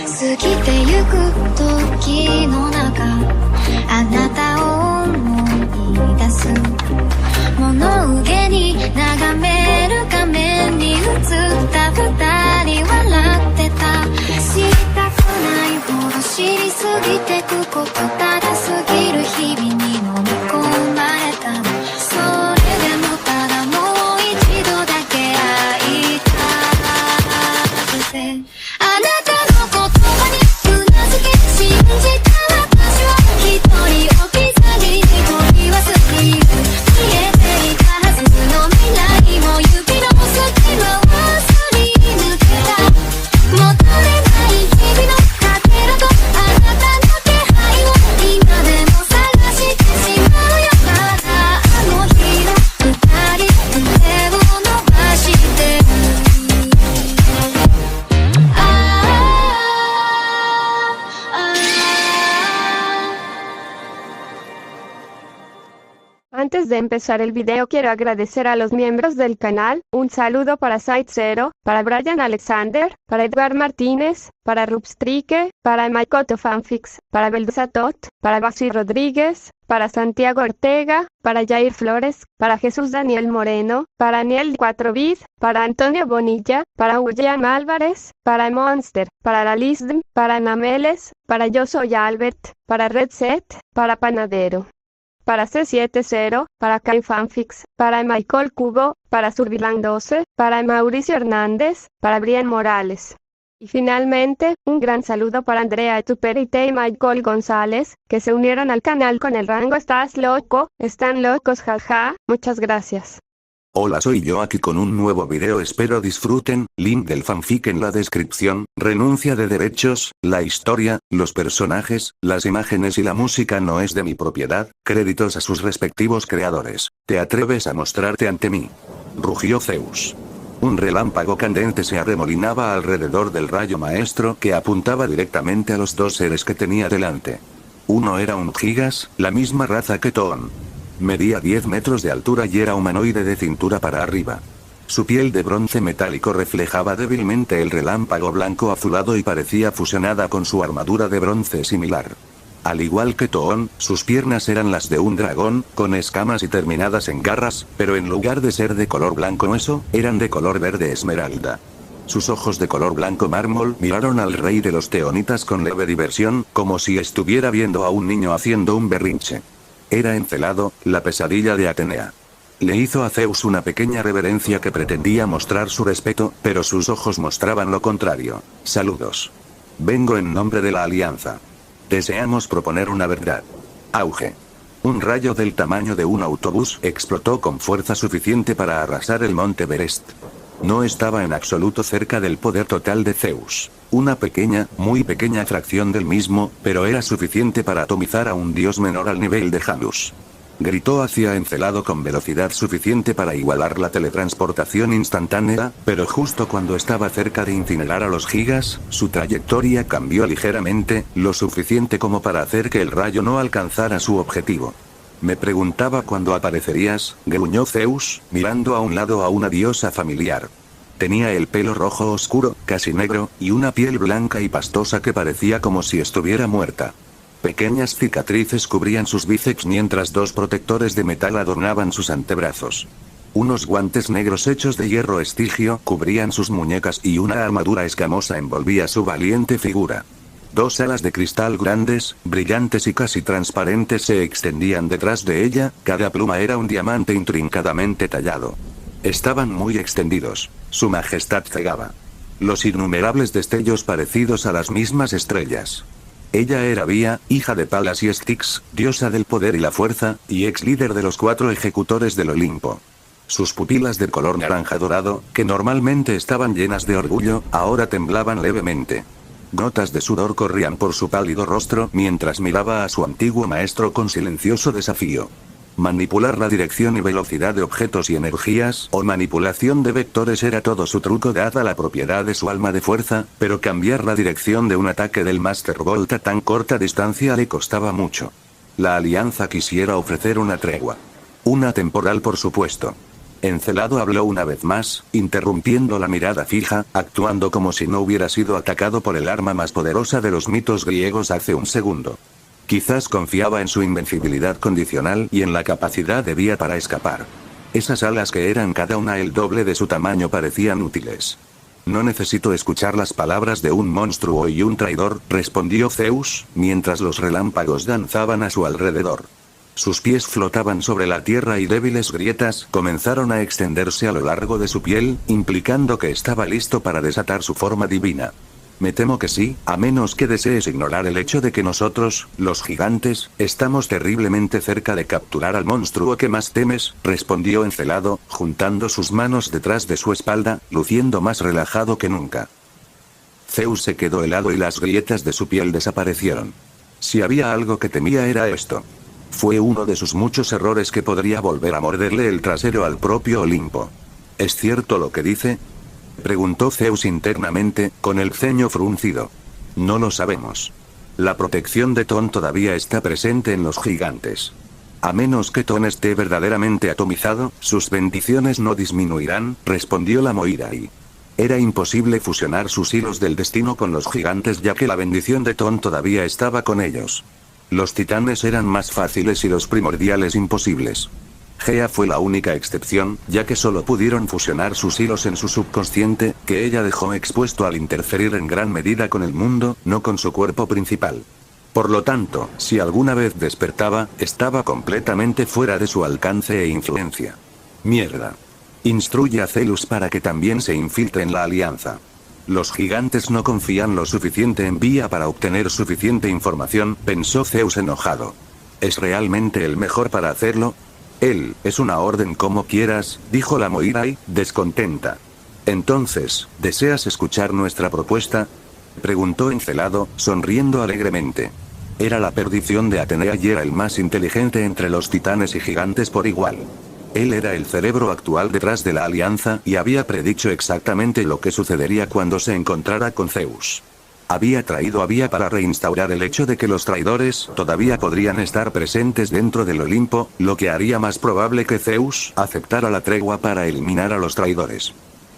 過ぎてゆく時の中あなたを思い出す物憂げに眺める画面に映った二人笑ってた知りたくないほど知りすぎてくことただ過ぎる日々に飲み込まれたのそれでもただもう一度だけ会いたくてあなたの言葉にうなずき信じた私は一人置き去りに取り忘れる見えていたはずの未来も指の隙間をすり抜けた戻れない日々のかけらとあなたの気配を今でも探してしまうよまだあの日の二人手を伸ばしてるAntes de empezar el video quiero agradecer a los miembros del canal, un saludo para Site Zero, para Brian Alexander, para Edgar Martínez, para Rubstrike, para Maikoto Fanfics, para Beldusatot, para Basi Rodríguez, para Santiago Ortega, para Jair Flores, para Jesús Daniel Moreno, para Aniel 4bit, para Antonio Bonilla, para William Álvarez, para Monster, para la Lisdm, para Nameles, para Yo Soy Albert, para Red Set, para Panadero, para C70, para Kai Fanfics, para Michael Cubo, para Survilan 12, para Mauricio Hernández, para Brian Morales. Y finalmente, un gran saludo para Andrea Etuperite y Michael González, que se unieron al canal con el rango Estás loco, están locos jaja, muchas gracias. Hola, soy yo aquí con un nuevo video, espero disfruten, link del fanfic en la descripción, renuncia de derechos, la historia, los personajes, las imágenes y la música no es de mi propiedad, créditos a sus respectivos creadores. ¿Te atreves a mostrarte ante mí? Rugió Zeus. Un relámpago candente se arremolinaba alrededor del rayo maestro que apuntaba directamente a los dos seres que tenía delante. Uno era un Gigas, la misma raza que Toon. Medía 10 metros de altura y era humanoide de cintura para arriba. Su piel de bronce metálico reflejaba débilmente el relámpago blanco azulado y parecía fusionada con su armadura de bronce similar. Al igual que Toon, sus piernas eran las de un dragón, con escamas y terminadas en garras, pero en lugar de ser de color blanco hueso, eran de color verde esmeralda. Sus ojos de color blanco mármol miraron al rey de los teonitas con leve diversión, como si estuviera viendo a un niño haciendo un berrinche. Era Encelado, la pesadilla de Atenea. Le hizo a Zeus una pequeña reverencia que pretendía mostrar su respeto, pero sus ojos mostraban lo contrario. Saludos. Vengo en nombre de la Alianza. Deseamos proponer una verdad. Auge. Un rayo del tamaño de un autobús explotó con fuerza suficiente para arrasar el monte Everest. No estaba en absoluto cerca del poder total de Zeus. Una pequeña, muy pequeña fracción del mismo, pero era suficiente para atomizar a un dios menor al nivel de Janus. Gritó hacia Encelado con velocidad suficiente para igualar la teletransportación instantánea, pero justo cuando estaba cerca de incinerar a los gigas, su trayectoria cambió ligeramente, lo suficiente como para hacer que el rayo no alcanzara su objetivo. Me preguntaba cuándo aparecerías, gruñó Zeus, mirando a un lado a una diosa familiar. Tenía el pelo rojo oscuro, casi negro, y una piel blanca y pastosa que parecía como si estuviera muerta. Pequeñas cicatrices cubrían sus bíceps mientras dos protectores de metal adornaban sus antebrazos. Unos guantes negros hechos de hierro estigio cubrían sus muñecas y una armadura escamosa envolvía su valiente figura. Dos alas de cristal grandes, brillantes y casi transparentes se extendían detrás de ella, cada pluma era un diamante intrincadamente tallado. Estaban muy extendidos. Su majestad cegaba. Los innumerables destellos parecidos a las mismas estrellas. Ella era Vía, hija de Palas y Styx, diosa del poder y la fuerza, y ex líder de los 4 ejecutores del Olimpo. Sus pupilas de color naranja dorado, que normalmente estaban llenas de orgullo, ahora temblaban levemente. Gotas de sudor corrían por su pálido rostro mientras miraba a su antiguo maestro con silencioso desafío. Manipular la dirección y velocidad de objetos y energías o manipulación de vectores era todo su truco dada la propiedad de su alma de fuerza, pero cambiar la dirección de un ataque del Master Bolt a tan corta distancia le costaba mucho. La Alianza quisiera ofrecer una tregua. Una temporal por supuesto. Encelado habló una vez más, interrumpiendo la mirada fija, actuando como si no hubiera sido atacado por el arma más poderosa de los mitos griegos hace un segundo. Quizás confiaba en su invencibilidad condicional y en la capacidad de Vía para escapar. Esas alas que eran cada una el doble de su tamaño parecían útiles. No necesito escuchar las palabras de un monstruo y un traidor, respondió Zeus, mientras los relámpagos danzaban a su alrededor. Sus pies flotaban sobre la tierra y débiles grietas comenzaron a extenderse a lo largo de su piel, implicando que estaba listo para desatar su forma divina. Me temo que sí, a menos que desees ignorar el hecho de que nosotros, los gigantes, estamos terriblemente cerca de capturar al monstruo que más temes, respondió Encelado, juntando sus manos detrás de su espalda, luciendo más relajado que nunca. Zeus se quedó helado y las grietas de su piel desaparecieron. Si había algo que temía era esto. Fue uno de sus muchos errores que podría volver a morderle el trasero al propio Olimpo. ¿Es cierto lo que dice?, preguntó Zeus internamente, con el ceño fruncido. No lo sabemos. La protección de Ton todavía está presente en los gigantes. A menos que Ton esté verdaderamente atomizado, sus bendiciones no disminuirán, respondió la Moirai. Era imposible fusionar sus hilos del destino con los gigantes ya que la bendición de Ton todavía estaba con ellos. Los titanes eran más fáciles y los primordiales imposibles. Gea fue la única excepción, ya que solo pudieron fusionar sus hilos en su subconsciente, que ella dejó expuesto al interferir en gran medida con el mundo, no con su cuerpo principal. Por lo tanto, si alguna vez despertaba, estaba completamente fuera de su alcance e influencia. Mierda. Instruye a Zelus para que también se infiltre en la alianza. Los gigantes no confían lo suficiente en Vía para obtener suficiente información, pensó Zeus enojado. ¿Es realmente el mejor para hacerlo? Él, es una orden como quieras, dijo la Moirai, descontenta. Entonces, ¿deseas escuchar nuestra propuesta?, preguntó Encelado, sonriendo alegremente. Era la perdición de Atenea y era el más inteligente entre los titanes y gigantes por igual. Él era el cerebro actual detrás de la alianza y había predicho exactamente lo que sucedería cuando se encontrara con Zeus. Había traído a Vía para reinstaurar el hecho de que los traidores todavía podrían estar presentes dentro del Olimpo, lo que haría más probable que Zeus aceptara la tregua para eliminar a los traidores.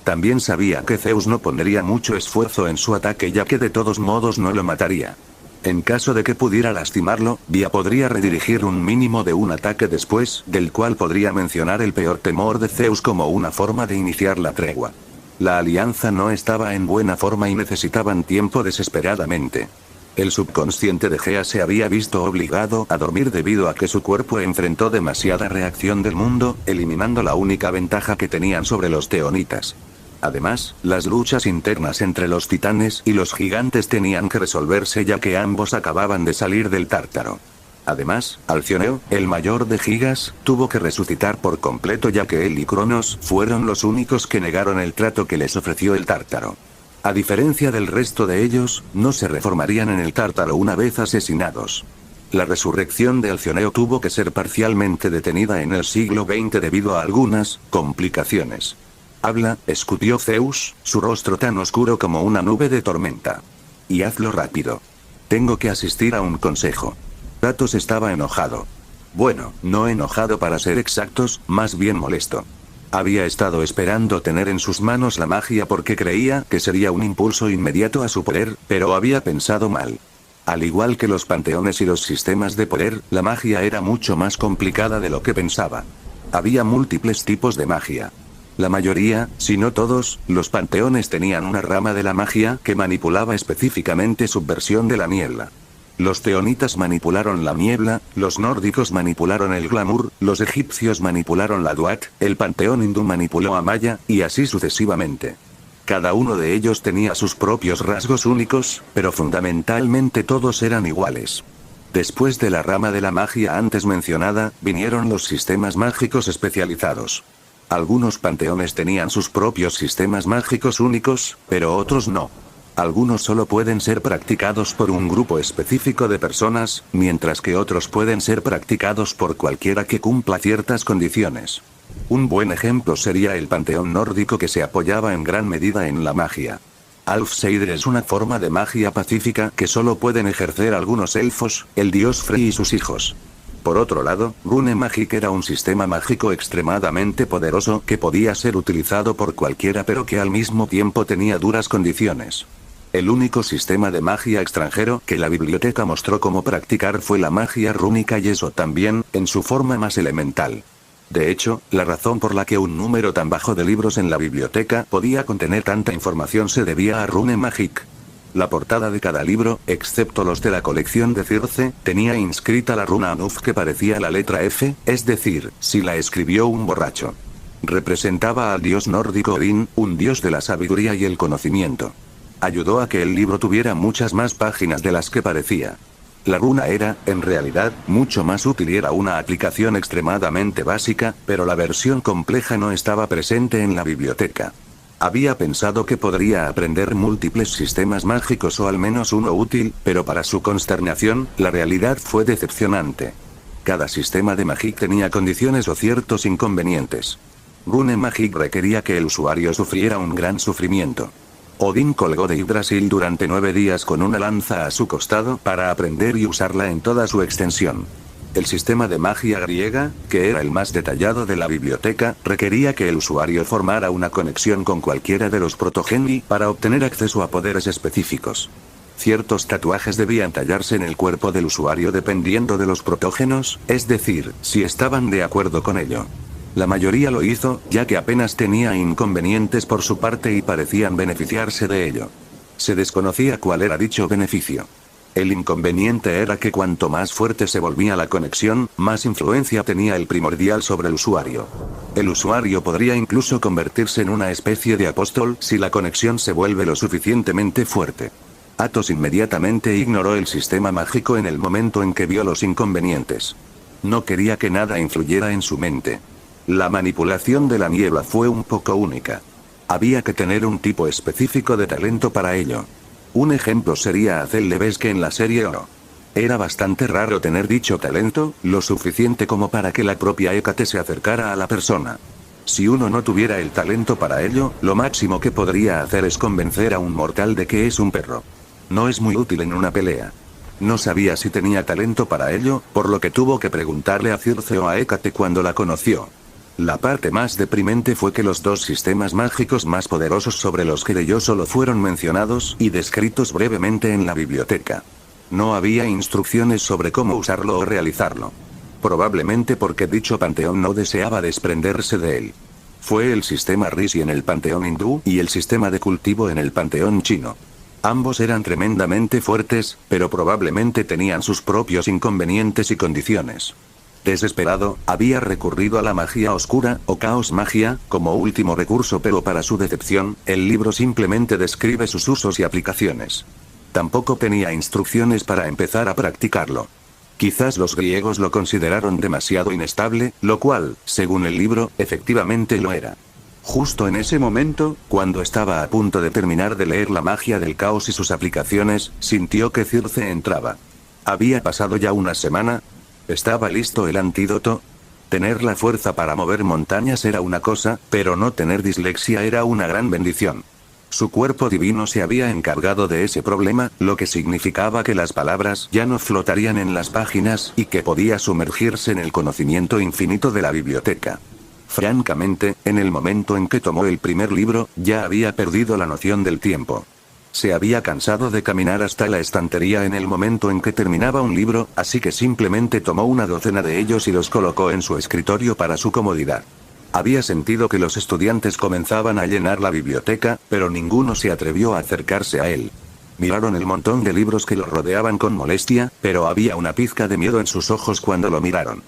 También sabía que Zeus no pondría mucho esfuerzo en su ataque ya que de todos modos no lo mataría. En caso de que pudiera lastimarlo, Vía podría redirigir un mínimo de un ataque después, del cual podría mencionar el peor temor de Zeus como una forma de iniciar la tregua. La alianza no estaba en buena forma y necesitaban tiempo desesperadamente. El subconsciente de Gea se había visto obligado a dormir debido a que su cuerpo enfrentó demasiada reacción del mundo, eliminando la única ventaja que tenían sobre los teonitas. Además, las luchas internas entre los titanes y los gigantes tenían que resolverse ya que ambos acababan de salir del Tártaro. Además, Alcioneo, el mayor de Gigas, tuvo que resucitar por completo ya que él y Cronos fueron los únicos que negaron el trato que les ofreció el Tártaro. A diferencia del resto de ellos, no se reformarían en el Tártaro una vez asesinados. La resurrección de Alcioneo tuvo que ser parcialmente detenida en el siglo XX debido a algunas complicaciones. Habla, escutió Zeus, su rostro tan oscuro como una nube de tormenta. Y hazlo rápido. Tengo que asistir a un consejo. Kratos estaba enojado. Bueno, no enojado para ser exactos, más bien molesto. Había estado esperando tener en sus manos la magia porque creía que sería un impulso inmediato a su poder, pero había pensado mal. Al igual que los panteones y los sistemas de poder, la magia era mucho más complicada de lo que pensaba. Había múltiples tipos de magia. La mayoría, si no todos, los panteones tenían una rama de la magia que manipulaba específicamente subversión de la niebla. Los teonitas manipularon la niebla, los nórdicos manipularon el glamour, los egipcios manipularon la duat, el panteón hindú manipuló a Maya, y así sucesivamente. Cada uno de ellos tenía sus propios rasgos únicos, pero fundamentalmente todos eran iguales. Después de la rama de la magia antes mencionada, vinieron los sistemas mágicos especializados. Algunos panteones tenían sus propios sistemas mágicos únicos, pero otros no. Algunos solo pueden ser practicados por un grupo específico de personas, mientras que otros pueden ser practicados por cualquiera que cumpla ciertas condiciones. Un buen ejemplo sería el panteón nórdico que se apoyaba en gran medida en la magia. Alfseidr es una forma de magia pacífica que solo pueden ejercer algunos elfos, el dios Frey y sus hijos. Por otro lado, Rune Magic era un sistema mágico extremadamente poderoso que podía ser utilizado por cualquiera pero que al mismo tiempo tenía duras condiciones. El único sistema de magia extranjero que la biblioteca mostró cómo practicar fue la magia rúnica y eso también, en su forma más elemental. De hecho, la razón por la que un número tan bajo de libros en la biblioteca podía contener tanta información se debía a Rune Magic. La portada de cada libro, excepto los de la colección de Circe, tenía inscrita la runa Anuf que parecía la letra F, es decir, si la escribió un borracho. Representaba al dios nórdico Odín, un dios de la sabiduría y el conocimiento. Ayudó a que el libro tuviera muchas más páginas de las que parecía. La runa era, en realidad, mucho más útil y era una aplicación extremadamente básica, pero la versión compleja no estaba presente en la biblioteca. Había pensado que podría aprender múltiples sistemas mágicos o al menos uno útil, pero para su consternación, la realidad fue decepcionante. Cada sistema de Magic tenía condiciones o ciertos inconvenientes. Rune Magic requería que el usuario sufriera un gran sufrimiento. Odín colgó de Yggdrasil durante 9 días con una lanza a su costado para aprender y usarla en toda su extensión. El sistema de magia griega, que era el más detallado de la biblioteca, requería que el usuario formara una conexión con cualquiera de los protogeni para obtener acceso a poderes específicos. Ciertos tatuajes debían tallarse en el cuerpo del usuario dependiendo de los protógenos, es decir, si estaban de acuerdo con ello. La mayoría lo hizo, ya que apenas tenía inconvenientes por su parte y parecían beneficiarse de ello. Se desconocía cuál era dicho beneficio. El inconveniente era que cuanto más fuerte se volvía la conexión, más influencia tenía el primordial sobre el usuario. El usuario podría incluso convertirse en una especie de apóstol si la conexión se vuelve lo suficientemente fuerte. Athos inmediatamente ignoró el sistema mágico en el momento en que vio los inconvenientes. No quería que nada influyera en su mente. La manipulación de la niebla fue un poco única. Había que tener un tipo específico de talento para ello. Un ejemplo sería Azelleveske en la serie Oro. Era bastante raro tener dicho talento, lo suficiente como para que la propia Hécate se acercara a la persona. Si uno no tuviera el talento para ello, lo máximo que podría hacer es convencer a un mortal de que es un perro. No es muy útil en una pelea. No sabía si tenía talento para ello, por lo que tuvo que preguntarle a Circe o a Hécate cuando la conoció. La parte más deprimente fue que los dos sistemas mágicos más poderosos sobre los que leyó solo fueron mencionados y descritos brevemente en la biblioteca. No había instrucciones sobre cómo usarlo o realizarlo. Probablemente porque dicho panteón no deseaba desprenderse de él. Fue el sistema Rishi en el panteón hindú y el sistema de cultivo en el panteón chino. Ambos eran tremendamente fuertes, pero probablemente tenían sus propios inconvenientes y condiciones. Desesperado, había recurrido a la magia oscura, o caos magia, como último recurso, pero para su decepción, el libro simplemente describe sus usos y aplicaciones. Tampoco tenía instrucciones para empezar a practicarlo. Quizás los griegos lo consideraron demasiado inestable, lo cual, según el libro, efectivamente lo era. Justo en ese momento, cuando estaba a punto de terminar de leer la magia del caos y sus aplicaciones, sintió que Circe entraba. Había pasado ya una semana. ¿Estaba listo el antídoto? Tener la fuerza para mover montañas era una cosa, pero no tener dislexia era una gran bendición. Su cuerpo divino se había encargado de ese problema, lo que significaba que las palabras ya no flotarían en las páginas y que podía sumergirse en el conocimiento infinito de la biblioteca. Francamente, en el momento en que tomó el primer libro, ya había perdido la noción del tiempo. Se había cansado de caminar hasta la estantería en el momento en que terminaba un libro, así que simplemente tomó una docena de ellos y los colocó en su escritorio para su comodidad. Había sentido que los estudiantes comenzaban a llenar la biblioteca, pero ninguno se atrevió a acercarse a él. Miraron el montón de libros que lo rodeaban con molestia, pero había una pizca de miedo en sus ojos cuando lo miraron.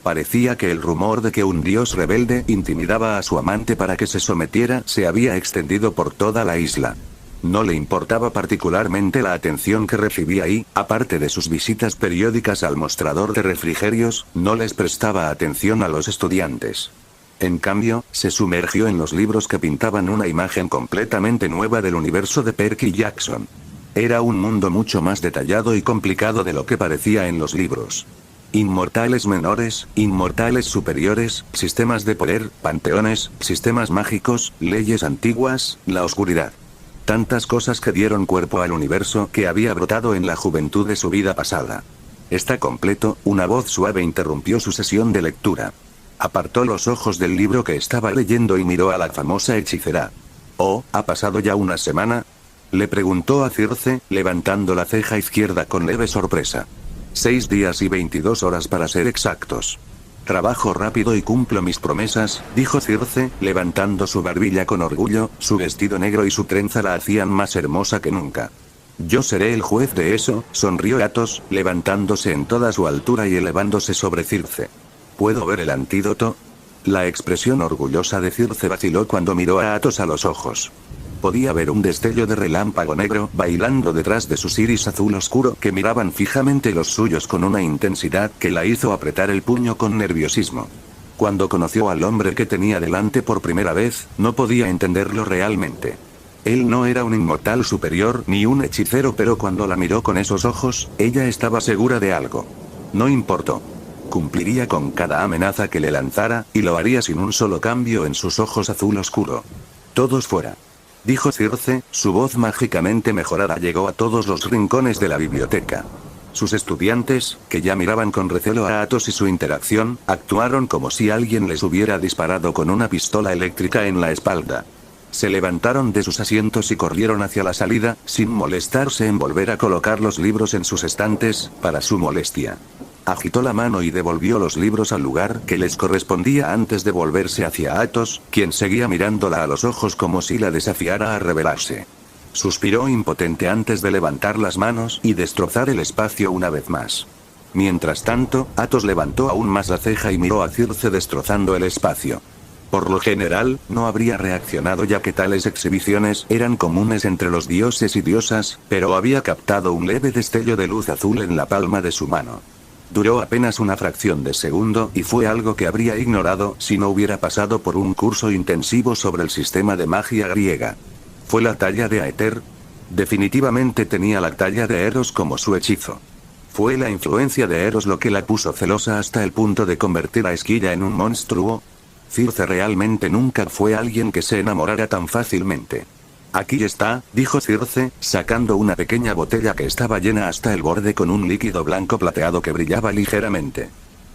Parecía que el rumor de que un dios rebelde intimidaba a su amante para que se sometiera se había extendido por toda la isla. No le importaba particularmente la atención que recibía y, aparte de sus visitas periódicas al mostrador de refrigerios, no les prestaba atención a los estudiantes. En cambio, se sumergió en los libros que pintaban una imagen completamente nueva del universo de Percy Jackson. Era un mundo mucho más detallado y complicado de lo que parecía en los libros. Inmortales menores, inmortales superiores, sistemas de poder, panteones, sistemas mágicos, leyes antiguas, la oscuridad. Tantas cosas que dieron cuerpo al universo que había brotado en la juventud de su vida pasada. Está completo, una voz suave interrumpió su sesión de lectura. Apartó los ojos del libro que estaba leyendo y miró a la famosa hechicera. «Oh, ¿ha pasado ya una semana?», le preguntó a Circe, levantando la ceja izquierda con leve sorpresa. 6 días y 22 horas para ser exactos. Trabajo rápido y cumplo mis promesas, dijo Circe, levantando su barbilla con orgullo, su vestido negro y su trenza la hacían más hermosa que nunca. Yo seré el juez de eso, sonrió Athos, levantándose en toda su altura y elevándose sobre Circe. ¿Puedo ver el antídoto? La expresión orgullosa de Circe vaciló cuando miró a Athos a los ojos. Podía ver un destello de relámpago negro bailando detrás de sus iris azul oscuro que miraban fijamente los suyos con una intensidad que la hizo apretar el puño con nerviosismo. Cuando conoció al hombre que tenía delante por primera vez, no podía entenderlo realmente. Él no era un inmortal superior ni un hechicero, pero cuando la miró con esos ojos, ella estaba segura de algo. No importó. Cumpliría con cada amenaza que le lanzara, y lo haría sin un solo cambio en sus ojos azul oscuro. Todos fuera, dijo Circe, su voz mágicamente mejorada llegó a todos los rincones de la biblioteca. Sus estudiantes, que ya miraban con recelo a Athos y su interacción, actuaron como si alguien les hubiera disparado con una pistola eléctrica en la espalda. Se levantaron de sus asientos y corrieron hacia la salida, sin molestarse en volver a colocar los libros en sus estantes, para su molestia. Agitó la mano y devolvió los libros al lugar que les correspondía antes de volverse hacia Athos, quien seguía mirándola a los ojos como si la desafiara a rebelarse. Suspiró impotente antes de levantar las manos y destrozar el espacio una vez más. Mientras tanto, Athos levantó aún más la ceja y miró a Circe destrozando el espacio. Por lo general, no habría reaccionado ya que tales exhibiciones eran comunes entre los dioses y diosas, pero había captado un leve destello de luz azul en la palma de su mano. Duró apenas una fracción de segundo y fue algo que habría ignorado si no hubiera pasado por un curso intensivo sobre el sistema de magia griega. ¿Fue la talla de Aether? Definitivamente tenía la talla de Eros como su hechizo. ¿Fue la influencia de Eros lo que la puso celosa hasta el punto de convertir a Esquilla en un monstruo? Circe realmente nunca fue alguien que se enamorara tan fácilmente. Aquí está, dijo Circe, sacando una pequeña botella que estaba llena hasta el borde con un líquido blanco plateado que brillaba ligeramente.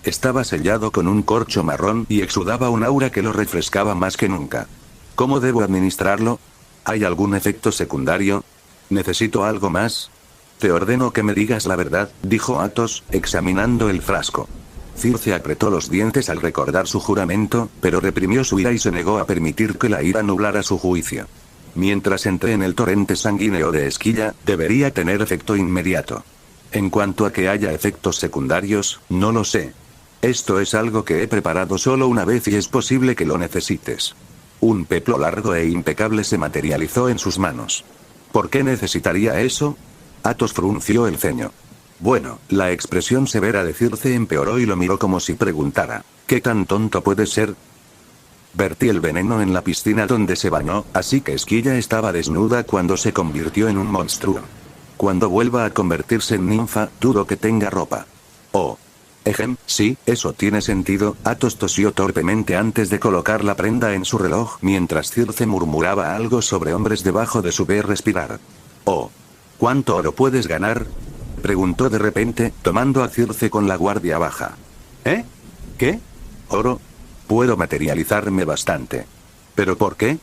Estaba sellado con un corcho marrón y exudaba un aura que lo refrescaba más que nunca. ¿Cómo debo administrarlo? ¿Hay algún efecto secundario? ¿Necesito algo más? Te ordeno que me digas la verdad, dijo Athos, examinando el frasco. Circe apretó los dientes al recordar su juramento, pero reprimió su ira y se negó a permitir que la ira nublara su juicio. Mientras entré en el torrente sanguíneo de Esquilla, debería tener efecto inmediato. En cuanto a que haya efectos secundarios, no lo sé. Esto es algo que he preparado solo una vez y es posible que lo necesites. Un peplo largo e impecable se materializó en sus manos. ¿Por qué necesitaría eso? Athos frunció el ceño. Bueno, la expresión severa de Circe empeoró y lo miró como si preguntara, ¿qué tan tonto puede ser? Vertí el veneno en la piscina donde se bañó, así que Esquilla estaba desnuda cuando se convirtió en un monstruo. Cuando vuelva a convertirse en ninfa, dudo que tenga ropa. Oh. Sí, eso tiene sentido. Athos tosió torpemente antes de colocar la prenda en su reloj mientras Circe murmuraba algo sobre hombres debajo de su respirar. Oh. ¿Cuánto oro puedes ganar? Preguntó de repente, tomando a Circe con la guardia baja. ¿Eh? ¿Qué? ¿Oro? Puedo materializarme bastante. ¿Pero por qué?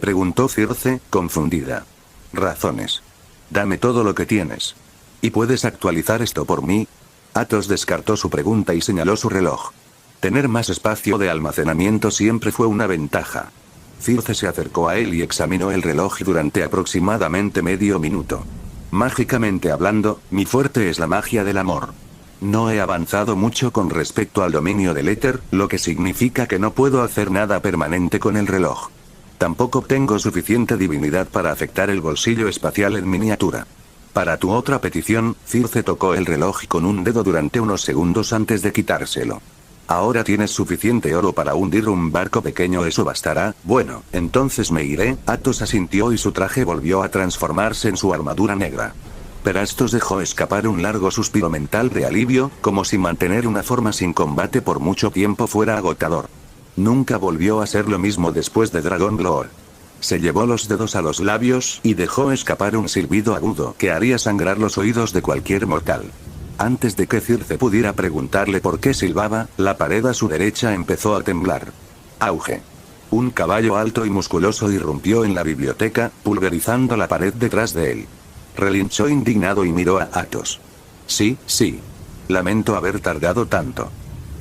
Preguntó Circe, confundida. Razones. Dame todo lo que tienes. ¿Y puedes actualizar esto por mí? Athos descartó su pregunta y señaló su reloj. Tener más espacio de almacenamiento siempre fue una ventaja. Circe se acercó a él y examinó el reloj durante aproximadamente medio minuto. Mágicamente hablando, mi fuerte es la magia del amor. No he avanzado mucho con respecto al dominio del éter, lo que significa que no puedo hacer nada permanente con el reloj. Tampoco tengo suficiente divinidad para afectar el bolsillo espacial en miniatura. Para tu otra petición, Circe tocó el reloj con un dedo durante unos segundos antes de quitárselo. Ahora tienes suficiente oro para hundir un barco pequeño, ¿eso bastará? Bueno, entonces me iré. Athos asintió y su traje volvió a transformarse en su armadura negra. Perastos dejó escapar un largo suspiro mental de alivio, como si mantener una forma sin combate por mucho tiempo fuera agotador. Nunca volvió a ser lo mismo después de Dragon Lore. Se llevó los dedos a los labios y dejó escapar un silbido agudo que haría sangrar los oídos de cualquier mortal. Antes de que Circe pudiera preguntarle por qué silbaba, la pared a su derecha empezó a temblar. Auge. Un caballo alto y musculoso irrumpió en la biblioteca, pulverizando la pared detrás de él. Relinchó indignado y miró a Athos. Sí. Lamento haber tardado tanto.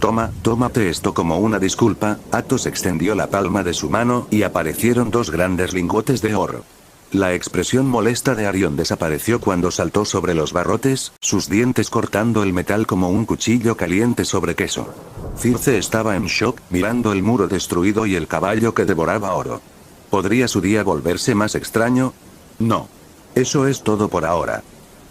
Tómate esto como una disculpa. Athos extendió la palma de su mano y aparecieron 2 grandes lingotes de oro. La expresión molesta de Arión desapareció cuando saltó sobre los barrotes, sus dientes cortando el metal como un cuchillo caliente sobre queso. Circe estaba en shock, mirando el muro destruido y el caballo que devoraba oro. ¿Podría su día volverse más extraño? No. Eso es todo por ahora.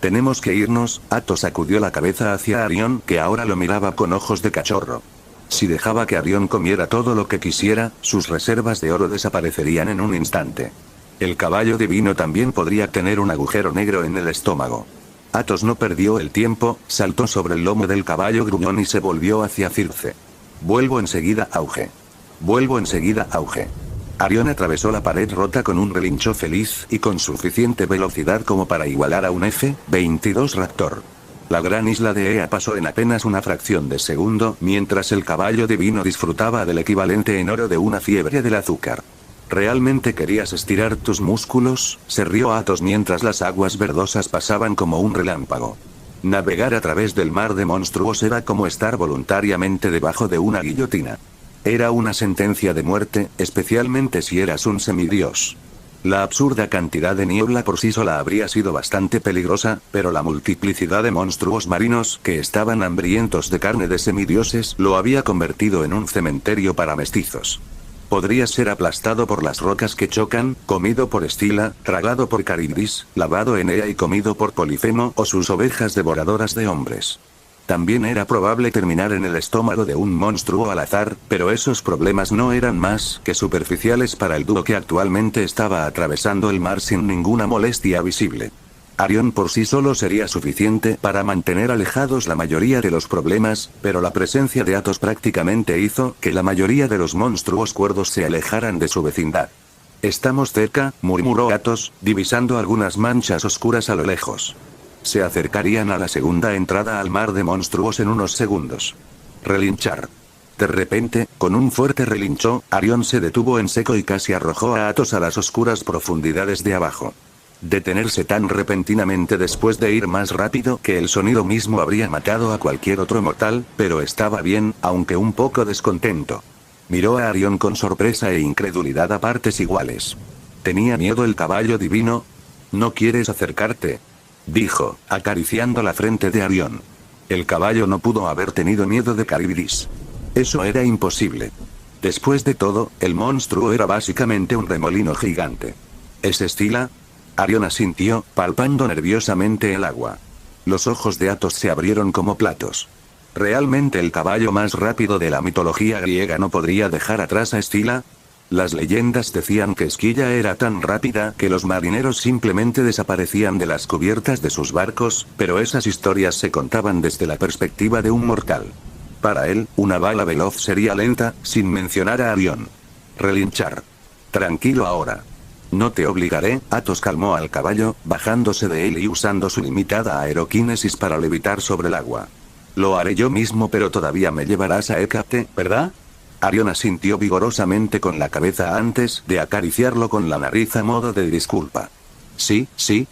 Tenemos que irnos. Athos sacudió la cabeza hacia Arión, que ahora lo miraba con ojos de cachorro. Si dejaba que Arión comiera todo lo que quisiera, sus reservas de oro desaparecerían en un instante. El caballo divino también podría tener un agujero negro en el estómago. Athos no perdió el tiempo, saltó sobre el lomo del caballo gruñón y se volvió hacia Circe. Vuelvo enseguida, auge. Arión atravesó la pared rota con un relincho feliz y con suficiente velocidad como para igualar a un F-22 Raptor. La gran isla de Ea pasó en apenas una fracción de segundo, mientras el caballo divino disfrutaba del equivalente en oro de una fiebre del azúcar. ¿Realmente querías estirar tus músculos?, se rió Athos mientras las aguas verdosas pasaban como un relámpago. Navegar a través del mar de monstruos era como estar voluntariamente debajo de una guillotina. Era una sentencia de muerte, especialmente si eras un semidios. La absurda cantidad de niebla por sí sola habría sido bastante peligrosa, pero la multiplicidad de monstruos marinos que estaban hambrientos de carne de semidioses lo había convertido en un cementerio para mestizos. Podría ser aplastado por las rocas que chocan, comido por Escila, tragado por Caribdis, lavado en Ea y comido por Polifemo o sus ovejas devoradoras de hombres. También era probable terminar en el estómago de un monstruo al azar, pero esos problemas no eran más que superficiales para el dúo que actualmente estaba atravesando el mar sin ninguna molestia visible. Arión por sí solo sería suficiente para mantener alejados la mayoría de los problemas, pero la presencia de Athos prácticamente hizo que la mayoría de los monstruos cuerdos se alejaran de su vecindad. Estamos cerca, murmuró Athos, divisando algunas manchas oscuras a lo lejos. Se acercarían a la segunda entrada al mar de monstruos en unos segundos. Relinchar. De repente, con un fuerte relincho, Arión se detuvo en seco y casi arrojó a Athos a las oscuras profundidades de abajo. Detenerse tan repentinamente después de ir más rápido que el sonido mismo habría matado a cualquier otro mortal, pero estaba bien, aunque un poco descontento. Miró a Arión con sorpresa e incredulidad a partes iguales. ¿Tenía miedo el caballo divino? ¿No quieres acercarte?, dijo, acariciando la frente de Arión. El caballo no pudo haber tenido miedo de Caribdis. Eso era imposible. Después de todo, el monstruo era básicamente un remolino gigante. ¿Es Escila? Arión asintió, palpando nerviosamente el agua. Los ojos de Athos se abrieron como platos. ¿Realmente el caballo más rápido de la mitología griega no podría dejar atrás a Escila? Las leyendas decían que Esquilla era tan rápida que los marineros simplemente desaparecían de las cubiertas de sus barcos, pero esas historias se contaban desde la perspectiva de un mortal. Para él, una bala veloz sería lenta, sin mencionar a Arión. Relinchar. Tranquilo ahora. No te obligaré. Athos calmó al caballo, bajándose de él y usando su limitada aeroquinesis para levitar sobre el agua. Lo haré yo mismo, pero todavía me llevarás a Hécate, ¿verdad? Arión asintió vigorosamente con la cabeza antes de acariciarlo con la nariz a modo de disculpa. Sí,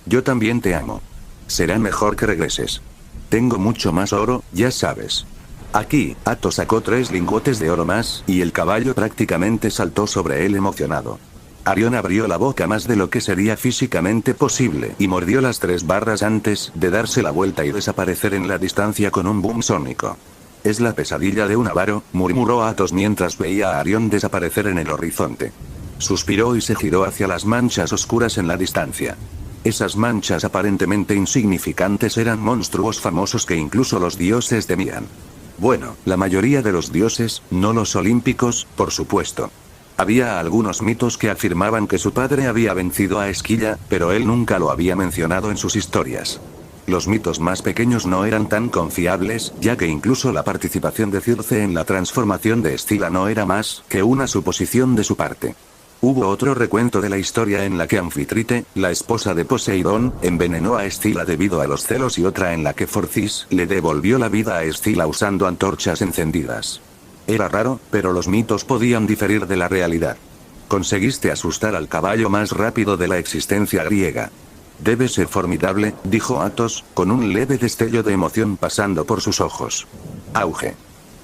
yo también te amo. Será mejor que regreses. Tengo mucho más oro, ya sabes. Aquí, Athos sacó 3 lingotes de oro más, y el caballo prácticamente saltó sobre él emocionado. Arión abrió la boca más de lo que sería físicamente posible y mordió las 3 barras antes de darse la vuelta y desaparecer en la distancia con un boom sónico. Es la pesadilla de un avaro, murmuró Athos mientras veía a Arión desaparecer en el horizonte. Suspiró y se giró hacia las manchas oscuras en la distancia. Esas manchas aparentemente insignificantes eran monstruos famosos que incluso los dioses temían. Bueno, la mayoría de los dioses, no los olímpicos, por supuesto. Había algunos mitos que afirmaban que su padre había vencido a Esquilla, pero él nunca lo había mencionado en sus historias. Los mitos más pequeños no eran tan confiables, ya que incluso la participación de Circe en la transformación de Escila no era más que una suposición de su parte. Hubo otro recuento de la historia en la que Anfitrite, la esposa de Poseidón, envenenó a Escila debido a los celos y otra en la que Forcis le devolvió la vida a Escila usando antorchas encendidas. Era raro, pero los mitos podían diferir de la realidad. Conseguiste asustar al caballo más rápido de la existencia griega. Debe ser formidable, dijo Athos, con un leve destello de emoción pasando por sus ojos. Auge.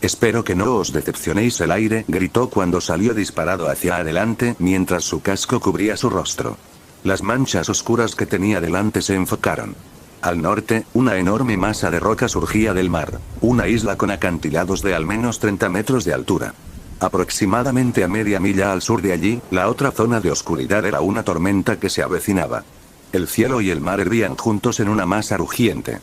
Espero que no os decepcionéis. El aire, gritó cuando salió disparado hacia adelante mientras su casco cubría su rostro. Las manchas oscuras que tenía delante se enfocaron. Al norte, una enorme masa de roca surgía del mar, una isla con acantilados de al menos 30 metros de altura. Aproximadamente a media milla al sur de allí, la otra zona de oscuridad era una tormenta que se avecinaba. El cielo y el mar hervían juntos en una masa rugiente.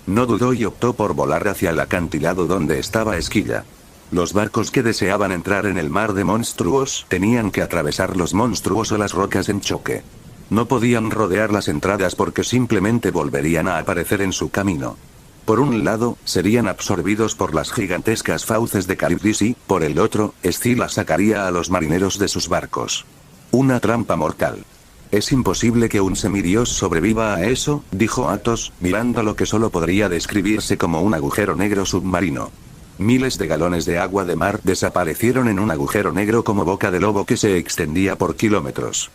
No dudó y optó por volar hacia el acantilado donde estaba Esquilla. Los barcos que deseaban entrar en el mar de monstruos tenían que atravesar los monstruos o las rocas en choque. No podían rodear las entradas porque simplemente volverían a aparecer en su camino. Por un lado, serían absorbidos por las gigantescas fauces de Caribdis y, por el otro, Escila sacaría a los marineros de sus barcos. Una trampa mortal. Es imposible que un semidios sobreviva a eso, dijo Athos, mirando lo que solo podría describirse como un agujero negro submarino. Miles de galones de agua de mar desaparecieron en un agujero negro como boca de lobo que se extendía por kilómetros.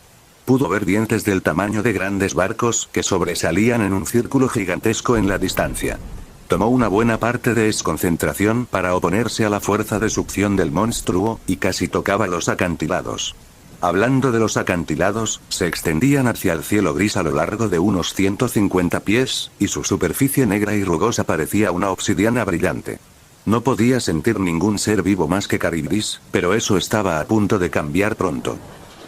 Pudo ver dientes del tamaño de grandes barcos que sobresalían en un círculo gigantesco en la distancia. Tomó una buena parte de desconcentración para oponerse a la fuerza de succión del monstruo, y casi tocaba los acantilados. Hablando de los acantilados, se extendían hacia el cielo gris a lo largo de unos 150 pies, y su superficie negra y rugosa parecía una obsidiana brillante. No podía sentir ningún ser vivo más que Caribdis, pero eso estaba a punto de cambiar pronto.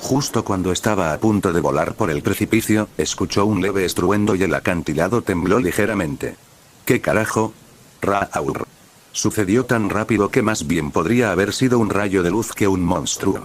Justo cuando estaba a punto de volar por el precipicio, escuchó un leve estruendo y el acantilado tembló ligeramente. ¿Qué carajo? Raúl. Sucedió tan rápido que más bien podría haber sido un rayo de luz que un monstruo.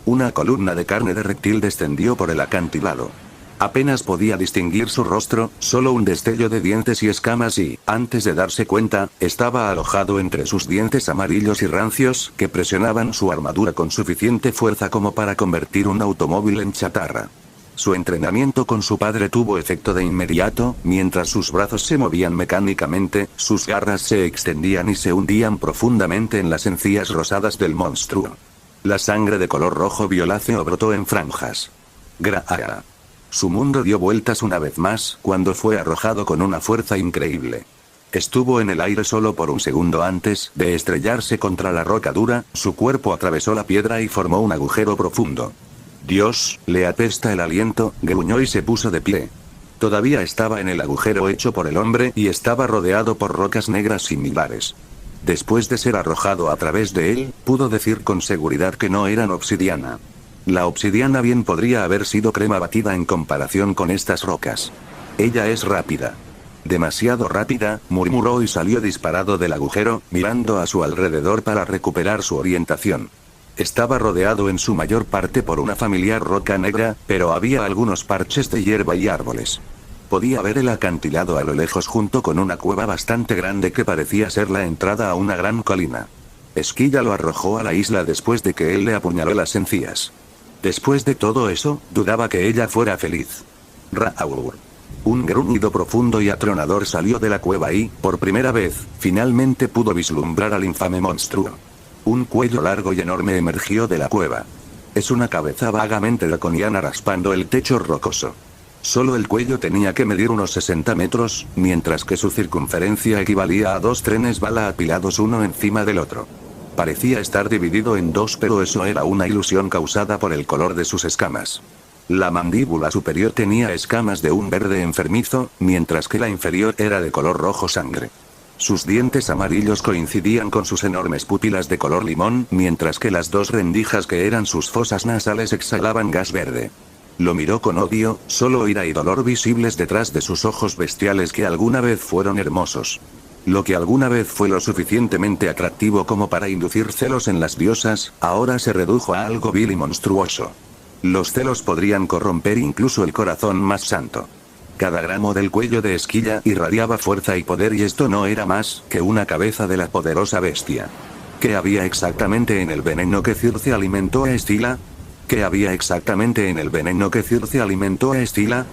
Una columna de carne de reptil descendió por el acantilado. Apenas podía distinguir su rostro, solo un destello de dientes y escamas y, antes de darse cuenta, estaba alojado entre sus dientes amarillos y rancios que presionaban su armadura con suficiente fuerza como para convertir un automóvil en chatarra. Su entrenamiento con su padre tuvo efecto de inmediato, mientras sus brazos se movían mecánicamente, sus garras se extendían y se hundían profundamente en las encías rosadas del monstruo. La sangre de color rojo violáceo brotó en franjas. Graah. Su mundo dio vueltas una vez más cuando fue arrojado con una fuerza increíble. Estuvo en el aire solo por un segundo antes de estrellarse contra la roca dura, su cuerpo atravesó la piedra y formó un agujero profundo. Dios, le apesta el aliento, gruñó y se puso de pie. Todavía estaba en el agujero hecho por el hombre y estaba rodeado por rocas negras similares. Después de ser arrojado a través de él, pudo decir con seguridad que no eran obsidiana. La obsidiana bien podría haber sido crema batida en comparación con estas rocas. Ella es rápida. Demasiado rápida, murmuró y salió disparado del agujero, mirando a su alrededor para recuperar su orientación. Estaba rodeado en su mayor parte por una familiar roca negra, pero había algunos parches de hierba y árboles. Podía ver el acantilado a lo lejos junto con una cueva bastante grande que parecía ser la entrada a una gran colina. Esquilla lo arrojó a la isla después de que él le apuñaló las encías. Después de todo eso, dudaba que ella fuera feliz. Raúl. Un gruñido profundo y atronador salió de la cueva y, por primera vez, finalmente pudo vislumbrar al infame monstruo. Un cuello largo y enorme emergió de la cueva. Es una cabeza vagamente draconiana raspando el techo rocoso. Solo el cuello tenía que medir unos 60 metros, mientras que su circunferencia equivalía a 2 trenes bala apilados uno encima del otro. Parecía estar dividido en dos, pero eso era una ilusión causada por el color de sus escamas. La mandíbula superior tenía escamas de un verde enfermizo, mientras que la inferior era de color rojo sangre. Sus dientes amarillos coincidían con sus enormes pupilas de color limón, mientras que las dos rendijas que eran sus fosas nasales exhalaban gas verde. Lo miró con odio, solo ira y dolor visibles detrás de sus ojos bestiales que alguna vez fueron hermosos. Lo que alguna vez fue lo suficientemente atractivo como para inducir celos en las diosas, ahora se redujo a algo vil y monstruoso. Los celos podrían corromper incluso el corazón más santo. Cada gramo del cuello de Esquilla irradiaba fuerza y poder, y esto no era más que una cabeza de la poderosa bestia. ¿Qué había exactamente en el veneno que Circe alimentó a Escila? ¿Qué había exactamente en el veneno que Circe alimentó a Escila?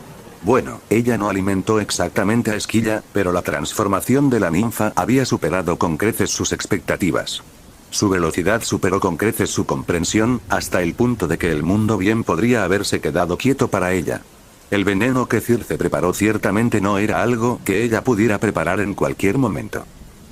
Bueno, ella no alimentó exactamente a Esquilla, pero la transformación de la ninfa había superado con creces sus expectativas. Su velocidad superó con creces su comprensión, hasta el punto de que el mundo bien podría haberse quedado quieto para ella. El veneno que Circe preparó ciertamente no era algo que ella pudiera preparar en cualquier momento.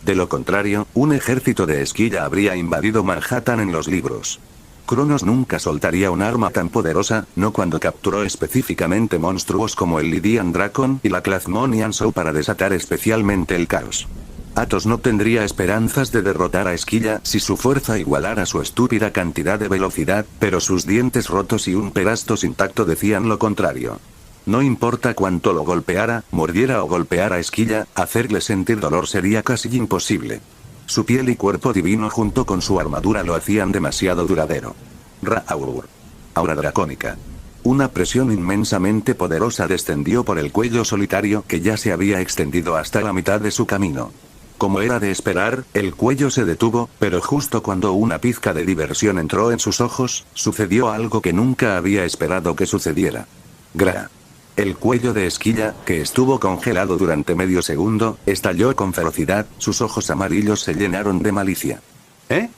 De lo contrario, un ejército de Esquilla habría invadido Manhattan en los libros. Cronos nunca soltaría un arma tan poderosa, no cuando capturó específicamente monstruos como el Lydian Dracon y la Clathmonian Sow para desatar especialmente el caos. Athos no tendría esperanzas de derrotar a Esquilla si su fuerza igualara su estúpida cantidad de velocidad, pero sus dientes rotos y un Perastos intacto decían lo contrario. No importa cuánto lo golpeara, mordiera o golpeara a Esquilla, hacerle sentir dolor sería casi imposible. Su piel y cuerpo divino junto con su armadura lo hacían demasiado duradero. Ra-Aur. Aura dracónica. Una presión inmensamente poderosa descendió por el cuello solitario que ya se había extendido hasta la mitad de su camino. Como era de esperar, el cuello se detuvo, pero justo cuando una pizca de diversión entró en sus ojos, sucedió algo que nunca había esperado que sucediera. Gra. El cuello de Esquilla, que estuvo congelado durante medio segundo, estalló con ferocidad, sus ojos amarillos se llenaron de malicia. ¿Eh?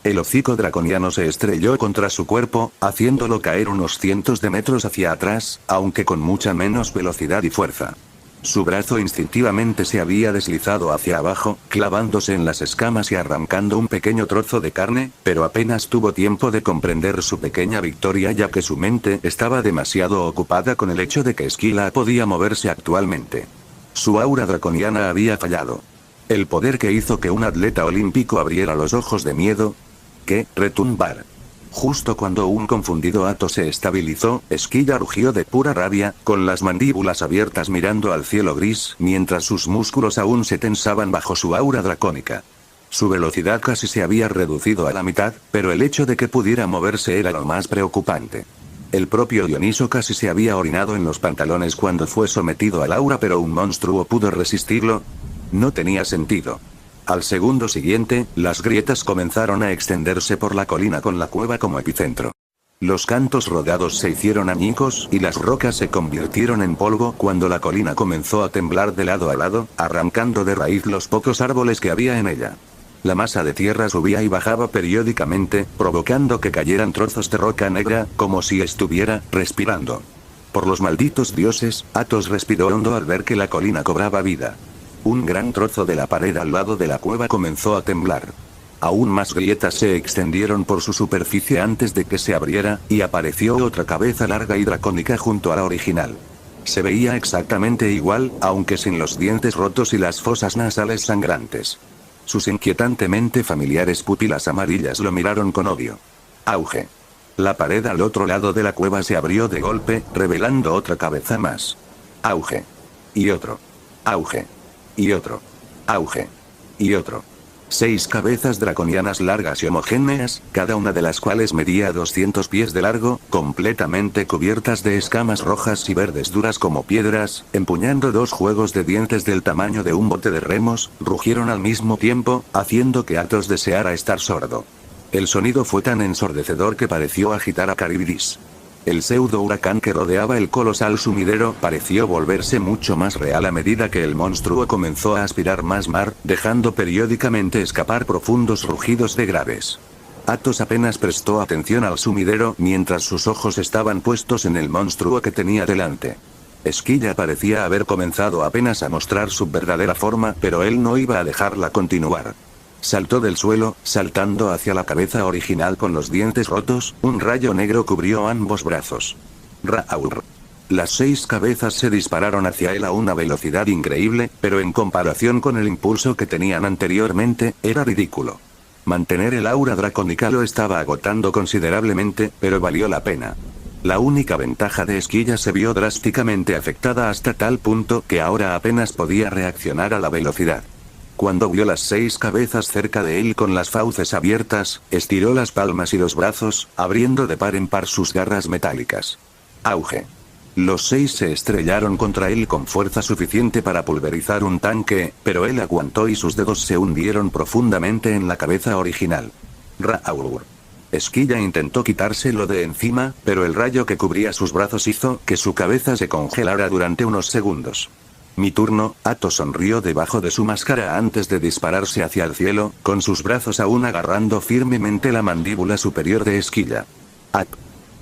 El hocico draconiano se estrelló contra su cuerpo, haciéndolo caer unos cientos de metros hacia atrás, aunque con mucha menos velocidad y fuerza. Su brazo instintivamente se había deslizado hacia abajo, clavándose en las escamas y arrancando un pequeño trozo de carne, pero apenas tuvo tiempo de comprender su pequeña victoria ya que su mente estaba demasiado ocupada con el hecho de que Esquila podía moverse actualmente. Su aura draconiana había fallado. El poder que hizo que un atleta olímpico abriera los ojos de miedo. ¿Qué? Retumbar. Justo cuando un confundido Athos se estabilizó, Esquilla rugió de pura rabia, con las mandíbulas abiertas mirando al cielo gris, mientras sus músculos aún se tensaban bajo su aura dracónica. Su velocidad casi se había reducido a la mitad, pero el hecho de que pudiera moverse era lo más preocupante. El propio Dioniso casi se había orinado en los pantalones cuando fue sometido al aura, pero un monstruo pudo resistirlo. No tenía sentido. Al segundo siguiente, las grietas comenzaron a extenderse por la colina con la cueva como epicentro. Los cantos rodados se hicieron añicos y las rocas se convirtieron en polvo cuando la colina comenzó a temblar de lado a lado, arrancando de raíz los pocos árboles que había en ella. La masa de tierra subía y bajaba periódicamente, provocando que cayeran trozos de roca negra, como si estuviera respirando. Por los malditos dioses, Athos respiró hondo al ver que la colina cobraba vida. Un gran trozo de la pared al lado de la cueva comenzó a temblar. Aún más grietas se extendieron por su superficie antes de que se abriera, y apareció otra cabeza larga y dracónica junto a la original. Se veía exactamente igual, aunque sin los dientes rotos y las fosas nasales sangrantes. Sus inquietantemente familiares pupilas amarillas lo miraron con odio. Auge. La pared al otro lado de la cueva se abrió de golpe, revelando otra cabeza más. Auge. Y otro. Auge. Y otro. Auge. Y otro. 6 cabezas draconianas largas y homogéneas, cada una de las cuales medía 200 pies de largo, completamente cubiertas de escamas rojas y verdes duras como piedras, empuñando 2 juegos de dientes del tamaño de un bote de remos, rugieron al mismo tiempo, haciendo que Athos deseara estar sordo. El sonido fue tan ensordecedor que pareció agitar a Caribdis. El pseudo huracán que rodeaba el colosal sumidero pareció volverse mucho más real a medida que el monstruo comenzó a aspirar más mar, dejando periódicamente escapar profundos rugidos de graves. Athos apenas prestó atención al sumidero mientras sus ojos estaban puestos en el monstruo que tenía delante. Esquilla parecía haber comenzado apenas a mostrar su verdadera forma, pero él no iba a dejarla continuar. Saltó del suelo, saltando hacia la cabeza original con los dientes rotos, un rayo negro cubrió ambos brazos. Ra-Aur. Las 6 cabezas se dispararon hacia él a una velocidad increíble, pero en comparación con el impulso que tenían anteriormente, era ridículo. Mantener el aura dracónica lo estaba agotando considerablemente, pero valió la pena. La única ventaja de Esquilla se vio drásticamente afectada hasta tal punto que ahora apenas podía reaccionar a la velocidad. Cuando vio las 6 cabezas cerca de él con las fauces abiertas, estiró las palmas y los brazos, abriendo de par en par sus garras metálicas. Auge. Los 6 se estrellaron contra él con fuerza suficiente para pulverizar un tanque, pero él aguantó y sus dedos se hundieron profundamente en la cabeza original. Ra-Aur. Esquilla intentó quitárselo de encima, pero el rayo que cubría sus brazos hizo que su cabeza se congelara durante unos segundos. Mi turno, Atos sonrió debajo de su máscara antes de dispararse hacia el cielo, con sus brazos aún agarrando firmemente la mandíbula superior de Esquilla.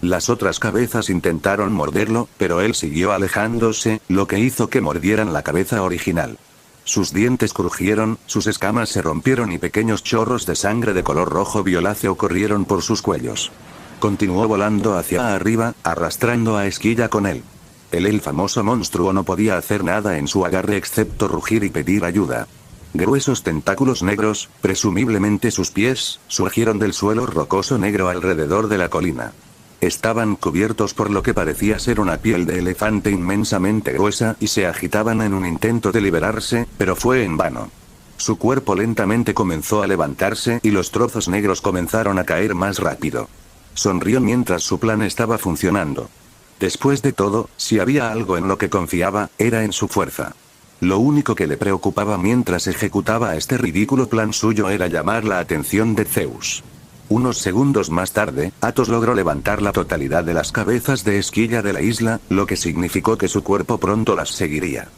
Las otras cabezas intentaron morderlo, pero él siguió alejándose, lo que hizo que mordieran la cabeza original. Sus dientes crujieron, sus escamas se rompieron y pequeños chorros de sangre de color rojo violáceo corrieron por sus cuellos. Continuó volando hacia arriba, arrastrando a Esquilla con él. El famoso monstruo no podía hacer nada en su agarre excepto rugir y pedir ayuda. Gruesos tentáculos negros, presumiblemente sus pies, surgieron del suelo rocoso negro alrededor de la colina. Estaban cubiertos por lo que parecía ser una piel de elefante inmensamente gruesa y se agitaban en un intento de liberarse, pero fue en vano. Su cuerpo lentamente comenzó a levantarse y los trozos negros comenzaron a caer más rápido. Sonrió mientras su plan estaba funcionando. Después de todo, si había algo en lo que confiaba, era en su fuerza. Lo único que le preocupaba mientras ejecutaba este ridículo plan suyo era llamar la atención de Zeus. Unos segundos más tarde, Atos logró levantar la totalidad de las cabezas de Esquilla de la isla, lo que significó que su cuerpo pronto las seguiría.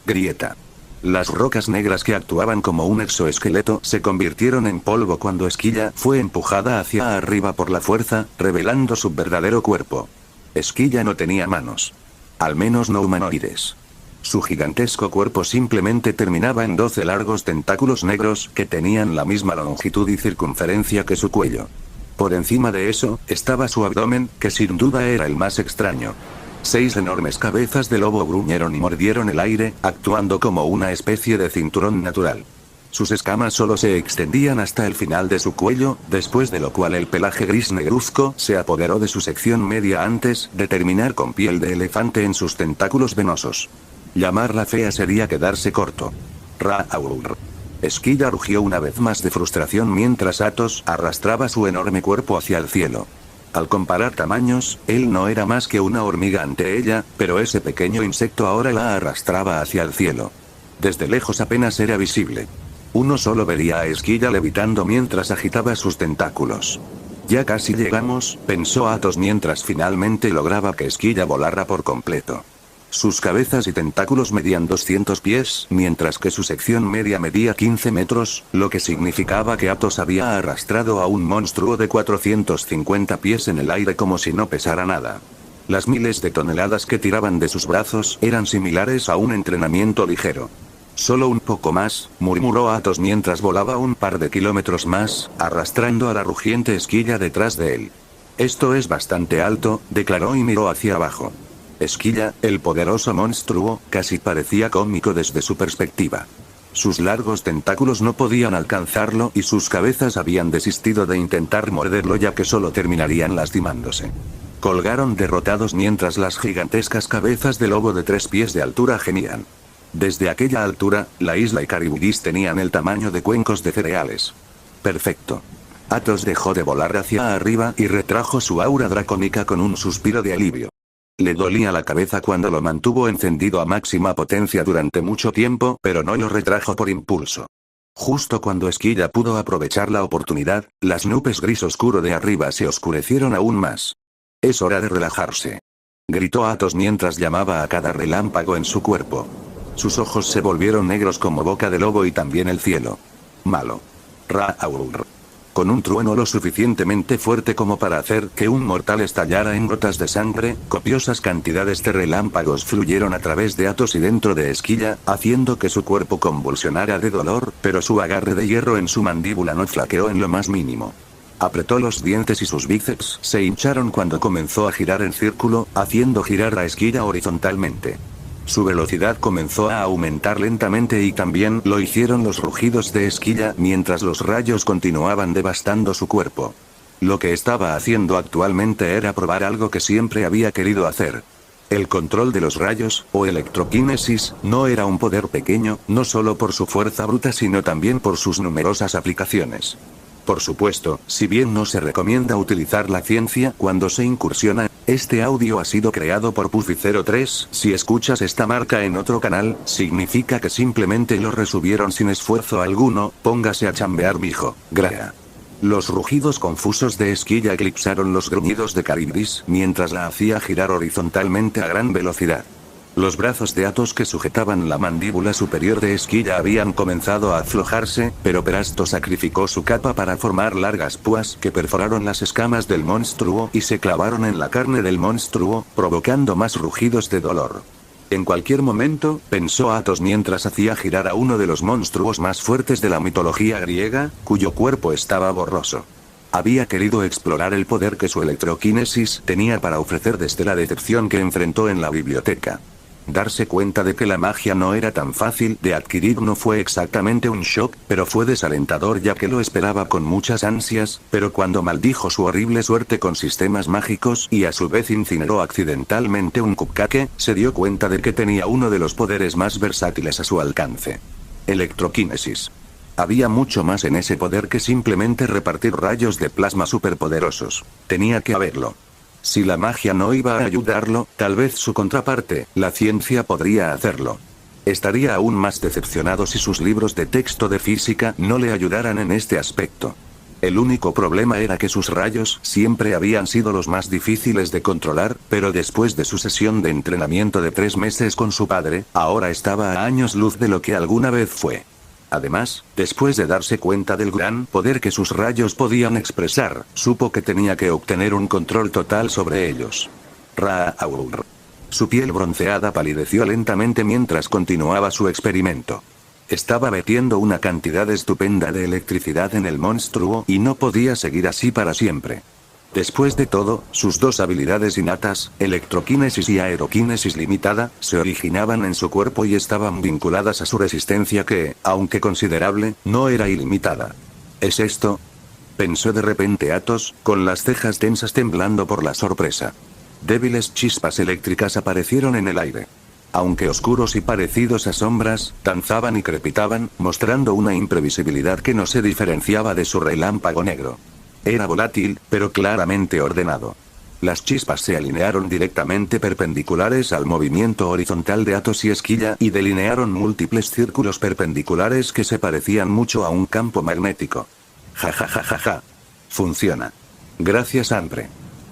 Grieta. Las rocas negras que actuaban como un exoesqueleto se convirtieron en polvo cuando Esquilla fue empujada hacia arriba por la fuerza, revelando su verdadero cuerpo. Esquilla no tenía manos. Al menos no humanoides. Su gigantesco cuerpo simplemente terminaba en 12 largos tentáculos negros que tenían la misma longitud y circunferencia que su cuello. Por encima de eso, estaba su abdomen, que sin duda era el más extraño. 6 enormes cabezas de lobo gruñeron y mordieron el aire, actuando como una especie de cinturón natural. Sus escamas solo se extendían hasta el final de su cuello, después de lo cual el pelaje gris negruzco se apoderó de su sección media antes de terminar con piel de elefante en sus tentáculos venosos. Llamarla fea sería quedarse corto. Ra-aur. Esquilla rugió una vez más de frustración mientras Atos arrastraba su enorme cuerpo hacia el cielo. Al comparar tamaños, él no era más que una hormiga ante ella, pero ese pequeño insecto ahora la arrastraba hacia el cielo. Desde lejos apenas era visible. Uno solo vería a Esquilla levitando mientras agitaba sus tentáculos. Ya casi llegamos, pensó Atos mientras finalmente lograba que Esquilla volara por completo. Sus cabezas y tentáculos medían 200 pies, mientras que su sección media medía 15 metros, lo que significaba que Atos había arrastrado a un monstruo de 450 pies en el aire como si no pesara nada. Las miles de toneladas que tiraban de sus brazos eran similares a un entrenamiento ligero. Solo un poco más, murmuró Atos mientras volaba un par de kilómetros más, arrastrando a la rugiente Esquilla detrás de él. Esto es bastante alto, declaró y miró hacia abajo. Esquilla, el poderoso monstruo, casi parecía cómico desde su perspectiva. Sus largos tentáculos no podían alcanzarlo y sus cabezas habían desistido de intentar morderlo ya que solo terminarían lastimándose. Colgaron derrotados mientras las gigantescas cabezas de lobo de 3 pies de altura gemían. Desde aquella altura, la isla y Caribudis tenían el tamaño de cuencos de cereales. Perfecto. Atos dejó de volar hacia arriba y retrajo su aura dracónica con un suspiro de alivio. Le dolía la cabeza cuando lo mantuvo encendido a máxima potencia durante mucho tiempo, pero no lo retrajo por impulso. Justo cuando Esquilla pudo aprovechar la oportunidad, las nubes gris oscuro de arriba se oscurecieron aún más. Es hora de relajarse. Gritó Atos mientras llamaba a cada relámpago en su cuerpo. Sus ojos se volvieron negros como boca de lobo y también el cielo. Malo. Ra-aur. Con un trueno lo suficientemente fuerte como para hacer que un mortal estallara en gotas de sangre, copiosas cantidades de relámpagos fluyeron a través de Atos y dentro de Esquilla, haciendo que su cuerpo convulsionara de dolor, pero su agarre de hierro en su mandíbula no flaqueó en lo más mínimo. Apretó los dientes y sus bíceps se hincharon cuando comenzó a girar en círculo, haciendo girar a Esquilla horizontalmente. Su velocidad comenzó a aumentar lentamente y también lo hicieron los rugidos de Esquilla mientras los rayos continuaban devastando su cuerpo. Lo que estaba haciendo actualmente era probar algo que siempre había querido hacer. El control de los rayos, o electroquinesis, no era un poder pequeño, no solo por su fuerza bruta sino también por sus numerosas aplicaciones. Por supuesto, si bien no se recomienda utilizar la ciencia cuando se incursiona, este audio ha sido creado por Puffy03, si escuchas esta marca en otro canal, significa que simplemente lo resubieron sin esfuerzo alguno, póngase a chambear mijo, gra. Los rugidos confusos de Esquilla eclipsaron los gruñidos de Caribdis mientras la hacía girar horizontalmente a gran velocidad. Los brazos de Athos que sujetaban la mandíbula superior de Esquilla habían comenzado a aflojarse, pero Perasto sacrificó su capa para formar largas púas que perforaron las escamas del monstruo y se clavaron en la carne del monstruo, provocando más rugidos de dolor. En cualquier momento, pensó Athos mientras hacía girar a uno de los monstruos más fuertes de la mitología griega, cuyo cuerpo estaba borroso. Había querido explorar el poder que su electroquinesis tenía para ofrecer desde la decepción que enfrentó en la biblioteca. Darse cuenta de que la magia no era tan fácil de adquirir no fue exactamente un shock, pero fue desalentador ya que lo esperaba con muchas ansias, pero cuando maldijo su horrible suerte con sistemas mágicos y a su vez incineró accidentalmente un cupcake, se dio cuenta de que tenía uno de los poderes más versátiles a su alcance. Electroquinesis. Había mucho más en ese poder que simplemente repartir rayos de plasma superpoderosos. Tenía que haberlo. Si la magia no iba a ayudarlo, tal vez su contraparte, la ciencia podría hacerlo. Estaría aún más decepcionado si sus libros de texto de física no le ayudaran en este aspecto. El único problema era que sus rayos siempre habían sido los más difíciles de controlar, pero después de su sesión de entrenamiento de 3 meses con su padre, ahora estaba a años luz de lo que alguna vez fue. Además, después de darse cuenta del gran poder que sus rayos podían expresar, supo que tenía que obtener un control total sobre ellos. Ra-aur. Su piel bronceada palideció lentamente mientras continuaba su experimento. Estaba metiendo una cantidad estupenda de electricidad en el monstruo y no podía seguir así para siempre. Después de todo, sus dos habilidades innatas, electroquinesis y aeroquinesis limitada, se originaban en su cuerpo y estaban vinculadas a su resistencia que, aunque considerable, no era ilimitada. ¿Es esto?, pensó de repente Athos, con las cejas tensas temblando por la sorpresa. Débiles chispas eléctricas aparecieron en el aire. Aunque oscuros y parecidos a sombras, danzaban y crepitaban, mostrando una imprevisibilidad que no se diferenciaba de su relámpago negro. Era volátil, pero claramente ordenado. Las chispas se alinearon directamente perpendiculares al movimiento horizontal de Athos y Esquilla y delinearon múltiples círculos perpendiculares que se parecían mucho a un campo magnético. Ja ja ja ja ja. Funciona. Gracias, Ampre.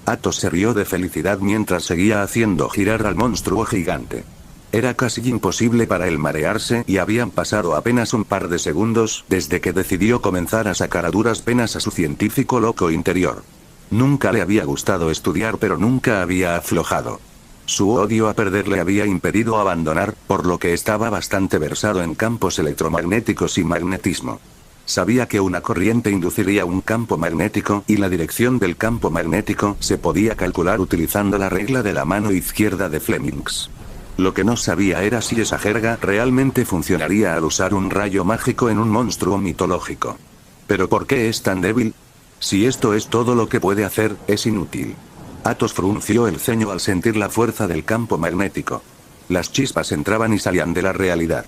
Athos se rió de felicidad mientras seguía haciendo girar al monstruo gigante. Era casi imposible para él marearse y habían pasado apenas un par de segundos desde que decidió comenzar a sacar a duras penas a su científico loco interior. Nunca le había gustado estudiar pero nunca había aflojado. Su odio a perder le había impedido abandonar, por lo que estaba bastante versado en campos electromagnéticos y magnetismo. Sabía que una corriente induciría un campo magnético y la dirección del campo magnético se podía calcular utilizando la regla de la mano izquierda de Flemings. Lo que no sabía era si esa jerga realmente funcionaría al usar un rayo mágico en un monstruo mitológico. ¿Pero por qué es tan débil? Si esto es todo lo que puede hacer, es inútil. Athos frunció el ceño al sentir la fuerza del campo magnético. Las chispas entraban y salían de la realidad.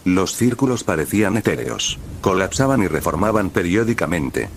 Los círculos parecían etéreos. Colapsaban y reformaban periódicamente.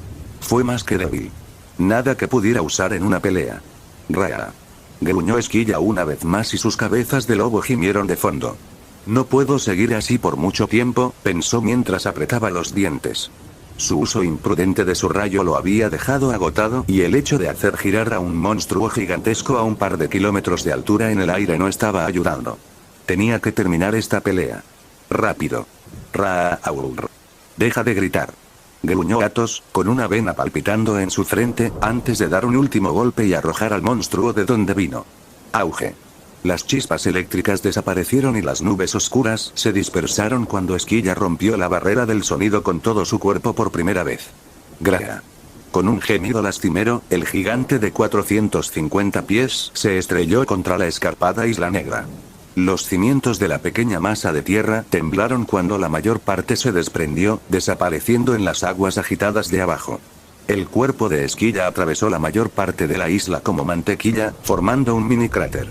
Fue más que débil. Nada que pudiera usar en una pelea. Raa. Gruñó Esquilla una vez más y sus cabezas de lobo gimieron de fondo. No puedo seguir así por mucho tiempo, pensó mientras apretaba los dientes. Su uso imprudente de su rayo lo había dejado agotado y el hecho de hacer girar a un monstruo gigantesco a un par de kilómetros de altura en el aire no estaba ayudando. Tenía que terminar esta pelea. Rápido. Ra-aur. Deja de gritar. Gruñó Athos, con una vena palpitando en su frente, antes de dar un último golpe y arrojar al monstruo de donde vino. Auge. Las chispas eléctricas desaparecieron y las nubes oscuras se dispersaron cuando Esquilla rompió la barrera del sonido con todo su cuerpo por primera vez. Gra. Con un gemido lastimero, el gigante de 450 pies se estrelló contra la escarpada isla negra. Los cimientos de la pequeña masa de tierra temblaron cuando la mayor parte se desprendió, desapareciendo en las aguas agitadas de abajo. El cuerpo de Esquilla atravesó la mayor parte de la isla como mantequilla, formando un mini cráter.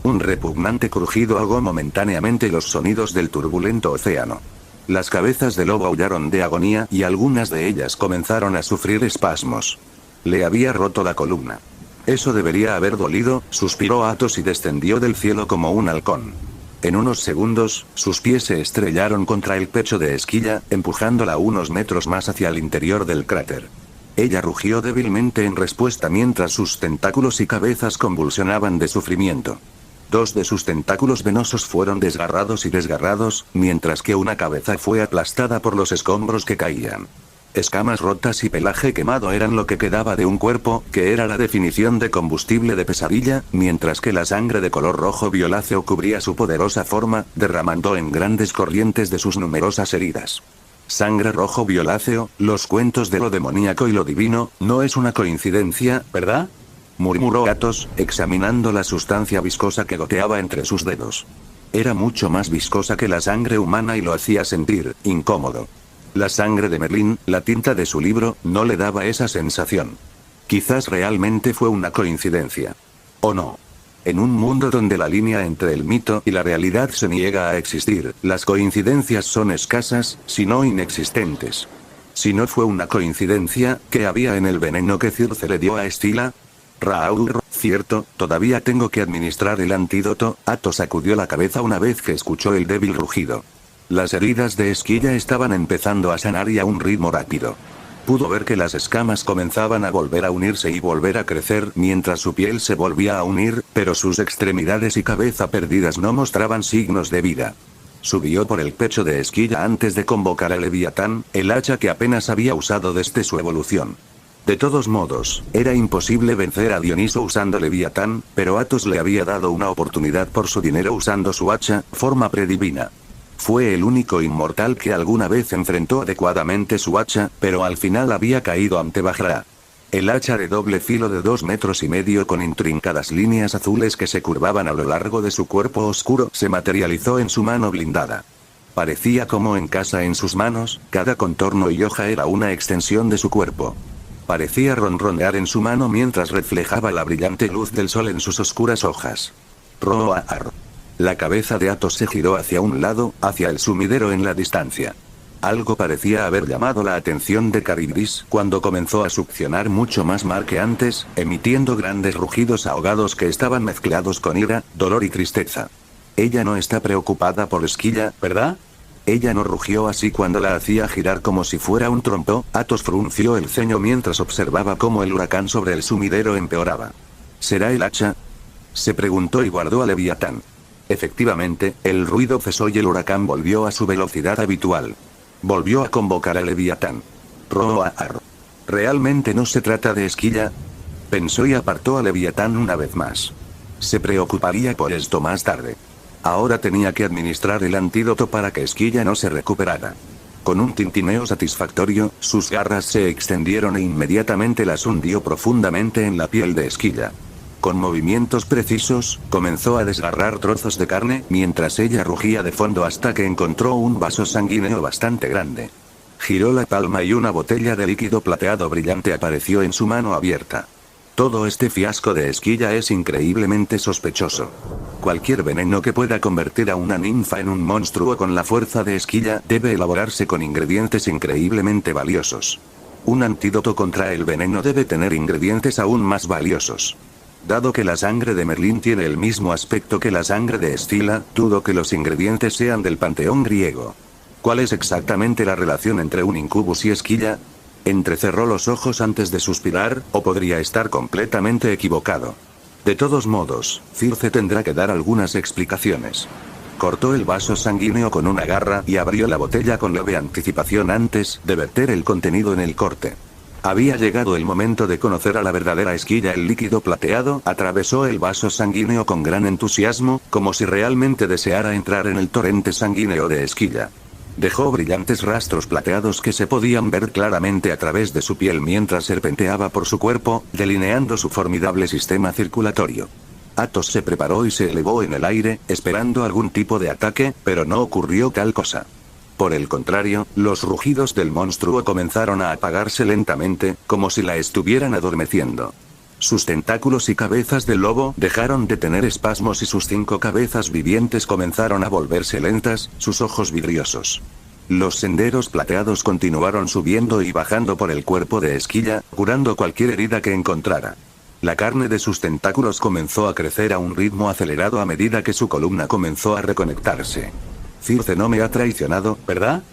Un repugnante crujido ahogó momentáneamente los sonidos del turbulento océano. Las cabezas de lobo aullaron de agonía y algunas de ellas comenzaron a sufrir espasmos. Le había roto la columna. Eso debería haber dolido, suspiró Athos y descendió del cielo como un halcón. En unos segundos, sus pies se estrellaron contra el pecho de Esquilla, empujándola unos metros más hacia el interior del cráter. Ella rugió débilmente en respuesta mientras sus tentáculos y cabezas convulsionaban de sufrimiento. Dos de sus tentáculos venosos fueron desgarrados y desgarrados, mientras que una cabeza fue aplastada por los escombros que caían. Escamas rotas y pelaje quemado eran lo que quedaba de un cuerpo, que era la definición de combustible de pesadilla, mientras que la sangre de color rojo violáceo cubría su poderosa forma, derramando en grandes corrientes de sus numerosas heridas. Sangre rojo violáceo, los cuentos de lo demoníaco y lo divino, no es una coincidencia, ¿verdad?, murmuró Athos, examinando la sustancia viscosa que goteaba entre sus dedos. Era mucho más viscosa que la sangre humana y lo hacía sentir incómodo. La sangre de Merlín, la tinta de su libro, no le daba esa sensación. Quizás realmente fue una coincidencia. ¿O no? En un mundo donde la línea entre el mito y la realidad se niega a existir, las coincidencias son escasas, si no inexistentes. Si no fue una coincidencia, ¿qué había en el veneno que Circe le dio a Escila? Raúl, cierto, todavía tengo que administrar el antídoto. Athos sacudió la cabeza una vez que escuchó el débil rugido. Las heridas de Esquilla estaban empezando a sanar y a un ritmo rápido. Pudo ver que las escamas comenzaban a volver a unirse y volver a crecer mientras su piel se volvía a unir, pero sus extremidades y cabeza perdidas no mostraban signos de vida. Subió por el pecho de Esquilla antes de convocar a Leviatán, el hacha que apenas había usado desde su evolución. De todos modos, era imposible vencer a Dioniso usando Leviatán, pero Athos le había dado una oportunidad por su dinero usando su hacha, forma predivina. Fue el único inmortal que alguna vez enfrentó adecuadamente su hacha, pero al final había caído ante Bajra. El hacha de doble filo de 2,5 metros con intrincadas líneas azules que se curvaban a lo largo de su cuerpo oscuro se materializó en su mano blindada. Parecía como en casa en sus manos, cada contorno y hoja era una extensión de su cuerpo. Parecía ronronear en su mano mientras reflejaba la brillante luz del sol en sus oscuras hojas. Roar. La cabeza de Athos se giró hacia un lado, hacia el sumidero en la distancia. Algo parecía haber llamado la atención de Caribdis cuando comenzó a succionar mucho más mar que antes, emitiendo grandes rugidos ahogados que estaban mezclados con ira, dolor y tristeza. Ella no está preocupada por Esquilla, ¿verdad? Ella no rugió así cuando la hacía girar como si fuera un trompo. Athos frunció el ceño mientras observaba cómo el huracán sobre el sumidero empeoraba. ¿Será el hacha?, se preguntó y guardó a Leviatán. Efectivamente, el ruido cesó y el huracán volvió a su velocidad habitual. Volvió a convocar a Leviatán. Roar. ¿Realmente no se trata de Esquilla?, pensó y apartó a Leviatán una vez más. Se preocuparía por esto más tarde. Ahora tenía que administrar el antídoto para que Esquilla no se recuperara. Con un tintineo satisfactorio, sus garras se extendieron e inmediatamente las hundió profundamente en la piel de Esquilla. Con movimientos precisos, comenzó a desgarrar trozos de carne, mientras ella rugía de fondo hasta que encontró un vaso sanguíneo bastante grande. Giró la palma y una botella de líquido plateado brillante apareció en su mano abierta. Todo este fiasco de Esquilla es increíblemente sospechoso. Cualquier veneno que pueda convertir a una ninfa en un monstruo con la fuerza de Esquilla debe elaborarse con ingredientes increíblemente valiosos. Un antídoto contra el veneno debe tener ingredientes aún más valiosos. Dado que la sangre de Merlín tiene el mismo aspecto que la sangre de Escila, dudo que los ingredientes sean del panteón griego. ¿Cuál es exactamente la relación entre un incubus y Esquilla? Entrecerró los ojos antes de suspirar, o podría estar completamente equivocado. De todos modos, Circe tendrá que dar algunas explicaciones. Cortó el vaso sanguíneo con una garra y abrió la botella con leve anticipación antes de verter el contenido en el corte. Había llegado el momento de conocer a la verdadera Esquilla. El líquido plateado atravesó el vaso sanguíneo con gran entusiasmo, como si realmente deseara entrar en el torrente sanguíneo de Esquilla. Dejó brillantes rastros plateados que se podían ver claramente a través de su piel mientras serpenteaba por su cuerpo, delineando su formidable sistema circulatorio. Athos se preparó y se elevó en el aire, esperando algún tipo de ataque, pero no ocurrió tal cosa. Por el contrario, los rugidos del monstruo comenzaron a apagarse lentamente, como si la estuvieran adormeciendo. Sus tentáculos y cabezas de lobo dejaron de tener espasmos y sus 5 cabezas vivientes comenzaron a volverse lentas, sus ojos vidriosos. Los senderos plateados continuaron subiendo y bajando por el cuerpo de Esquilla, curando cualquier herida que encontrara. La carne de sus tentáculos comenzó a crecer a un ritmo acelerado a medida que su columna comenzó a reconectarse. Circe no me ha traicionado, ¿verdad?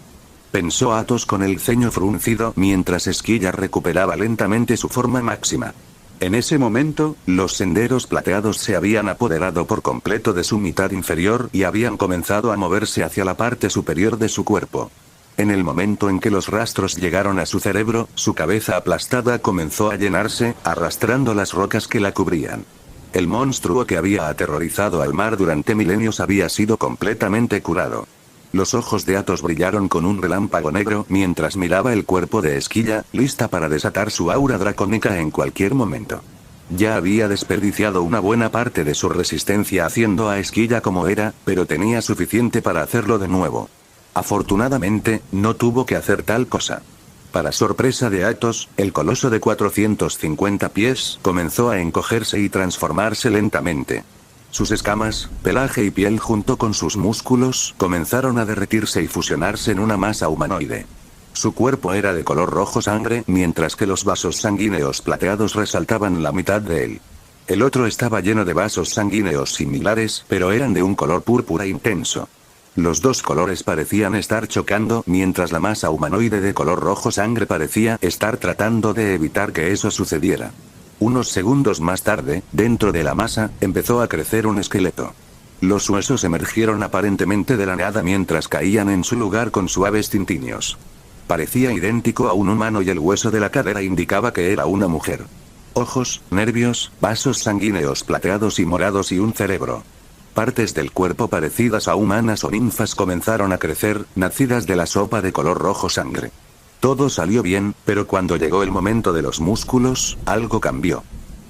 Pensó Athos con el ceño fruncido mientras Esquilla recuperaba lentamente su forma máxima. En ese momento, los senderos plateados se habían apoderado por completo de su mitad inferior y habían comenzado a moverse hacia la parte superior de su cuerpo. En el momento en que los rastros llegaron a su cerebro, su cabeza aplastada comenzó a llenarse, arrastrando las rocas que la cubrían. El monstruo que había aterrorizado al mar durante milenios había sido completamente curado. Los ojos de Athos brillaron con un relámpago negro mientras miraba el cuerpo de Esquilla, lista para desatar su aura dracónica en cualquier momento. Ya había desperdiciado una buena parte de su resistencia haciendo a Esquilla como era, pero tenía suficiente para hacerlo de nuevo. Afortunadamente, no tuvo que hacer tal cosa. Para sorpresa de Athos, el coloso de 450 pies comenzó a encogerse y transformarse lentamente. Sus escamas, pelaje y piel junto con sus músculos comenzaron a derretirse y fusionarse en una masa humanoide. Su cuerpo era de color rojo sangre, mientras que los vasos sanguíneos plateados resaltaban la mitad de él. El otro estaba lleno de vasos sanguíneos similares, pero eran de un color púrpura intenso. Los dos colores parecían estar chocando, mientras la masa humanoide de color rojo sangre parecía estar tratando de evitar que eso sucediera. Unos segundos más tarde, dentro de la masa, empezó a crecer un esqueleto. Los huesos emergieron aparentemente de la nada mientras caían en su lugar con suaves tintiños. Parecía idéntico a un humano y el hueso de la cadera indicaba que era una mujer. Ojos, nervios, vasos sanguíneos plateados y morados y un cerebro. Partes del cuerpo parecidas a humanas o ninfas comenzaron a crecer, nacidas de la sopa de color rojo sangre. Todo salió bien, pero cuando llegó el momento de los músculos, algo cambió.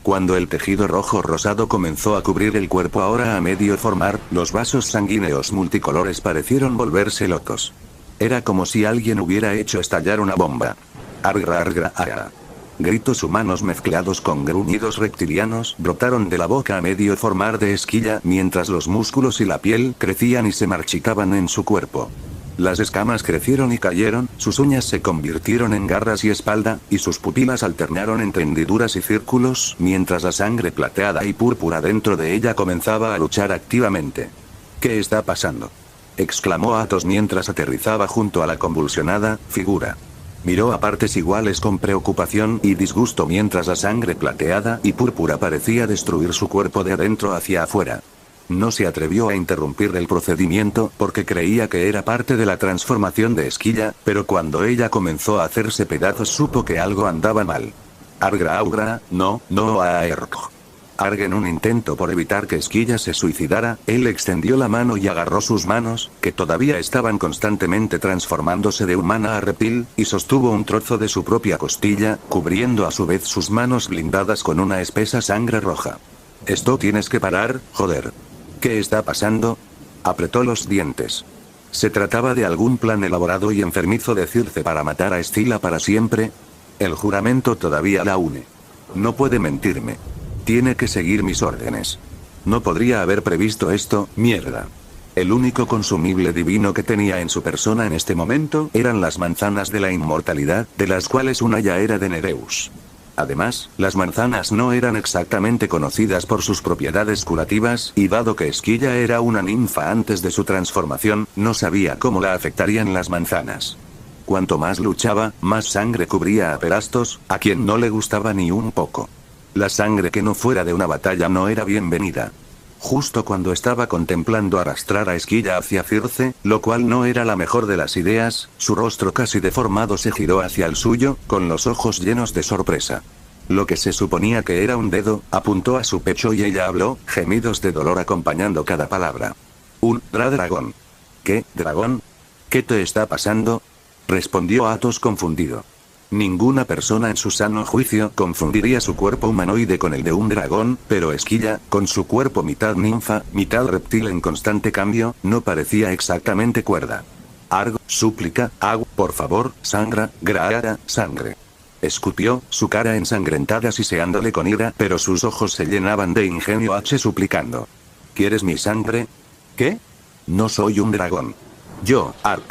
Cuando el tejido rojo rosado comenzó a cubrir el cuerpo ahora a medio formar, los vasos sanguíneos multicolores parecieron volverse locos. Era como si alguien hubiera hecho estallar una bomba. Argra argra ara. Gritos humanos mezclados con gruñidos reptilianos brotaron de la boca a medio formar de Esquilla mientras los músculos y la piel crecían y se marchitaban en su cuerpo. Las escamas crecieron y cayeron, sus uñas se convirtieron en garras y espalda, y sus pupilas alternaron entre hendiduras y círculos, mientras la sangre plateada y púrpura dentro de ella comenzaba a luchar activamente. ¿Qué está pasando?, exclamó Athos mientras aterrizaba junto a la convulsionada figura. Miró a partes iguales con preocupación y disgusto mientras la sangre plateada y púrpura parecía destruir su cuerpo de adentro hacia afuera. No se atrevió a interrumpir el procedimiento porque creía que era parte de la transformación de Esquilla, pero cuando ella comenzó a hacerse pedazos supo que algo andaba mal. Argra augra, no aerg. Arg en un intento por evitar que Esquilla se suicidara, él extendió la mano y agarró sus manos, que todavía estaban constantemente transformándose de humana a reptil, y sostuvo un trozo de su propia costilla, cubriendo a su vez sus manos blindadas con una espesa sangre roja. Esto tienes que parar, joder. ¿Qué está pasando?, apretó los dientes. ¿Se trataba de algún plan elaborado y enfermizo de Circe para matar a Escila para siempre? El juramento todavía la une. No puede mentirme. Tiene que seguir mis órdenes. No podría haber previsto esto, mierda. El único consumible divino que tenía en su persona en este momento eran las manzanas de la inmortalidad, de las cuales una ya era de Nereus. Además, las manzanas no eran exactamente conocidas por sus propiedades curativas, y dado que Esquilla era una ninfa antes de su transformación, no sabía cómo la afectarían las manzanas. Cuanto más luchaba, más sangre cubría a Perastos, a quien no le gustaba ni un poco. La sangre que no fuera de una batalla no era bienvenida. Justo cuando estaba contemplando arrastrar a Esquilla hacia Circe, lo cual no era la mejor de las ideas, su rostro casi deformado se giró hacia el suyo, con los ojos llenos de sorpresa. Lo que se suponía que era un dedo, apuntó a su pecho y ella habló, gemidos de dolor acompañando cada palabra. Un dragón. ¿Qué, dragón? ¿Qué te está pasando?, respondió Athos confundido. Ninguna persona en su sano juicio confundiría su cuerpo humanoide con el de un dragón, pero Esquilla, con su cuerpo mitad ninfa, mitad reptil en constante cambio, no parecía exactamente cuerda. Arg, súplica, por favor, sangra, graara, sangre. Escupió, su cara ensangrentada siseándole con ira, pero sus ojos se llenaban de ingenio suplicando. ¿Quieres mi sangre? ¿Qué? No soy un dragón. Yo, Arg.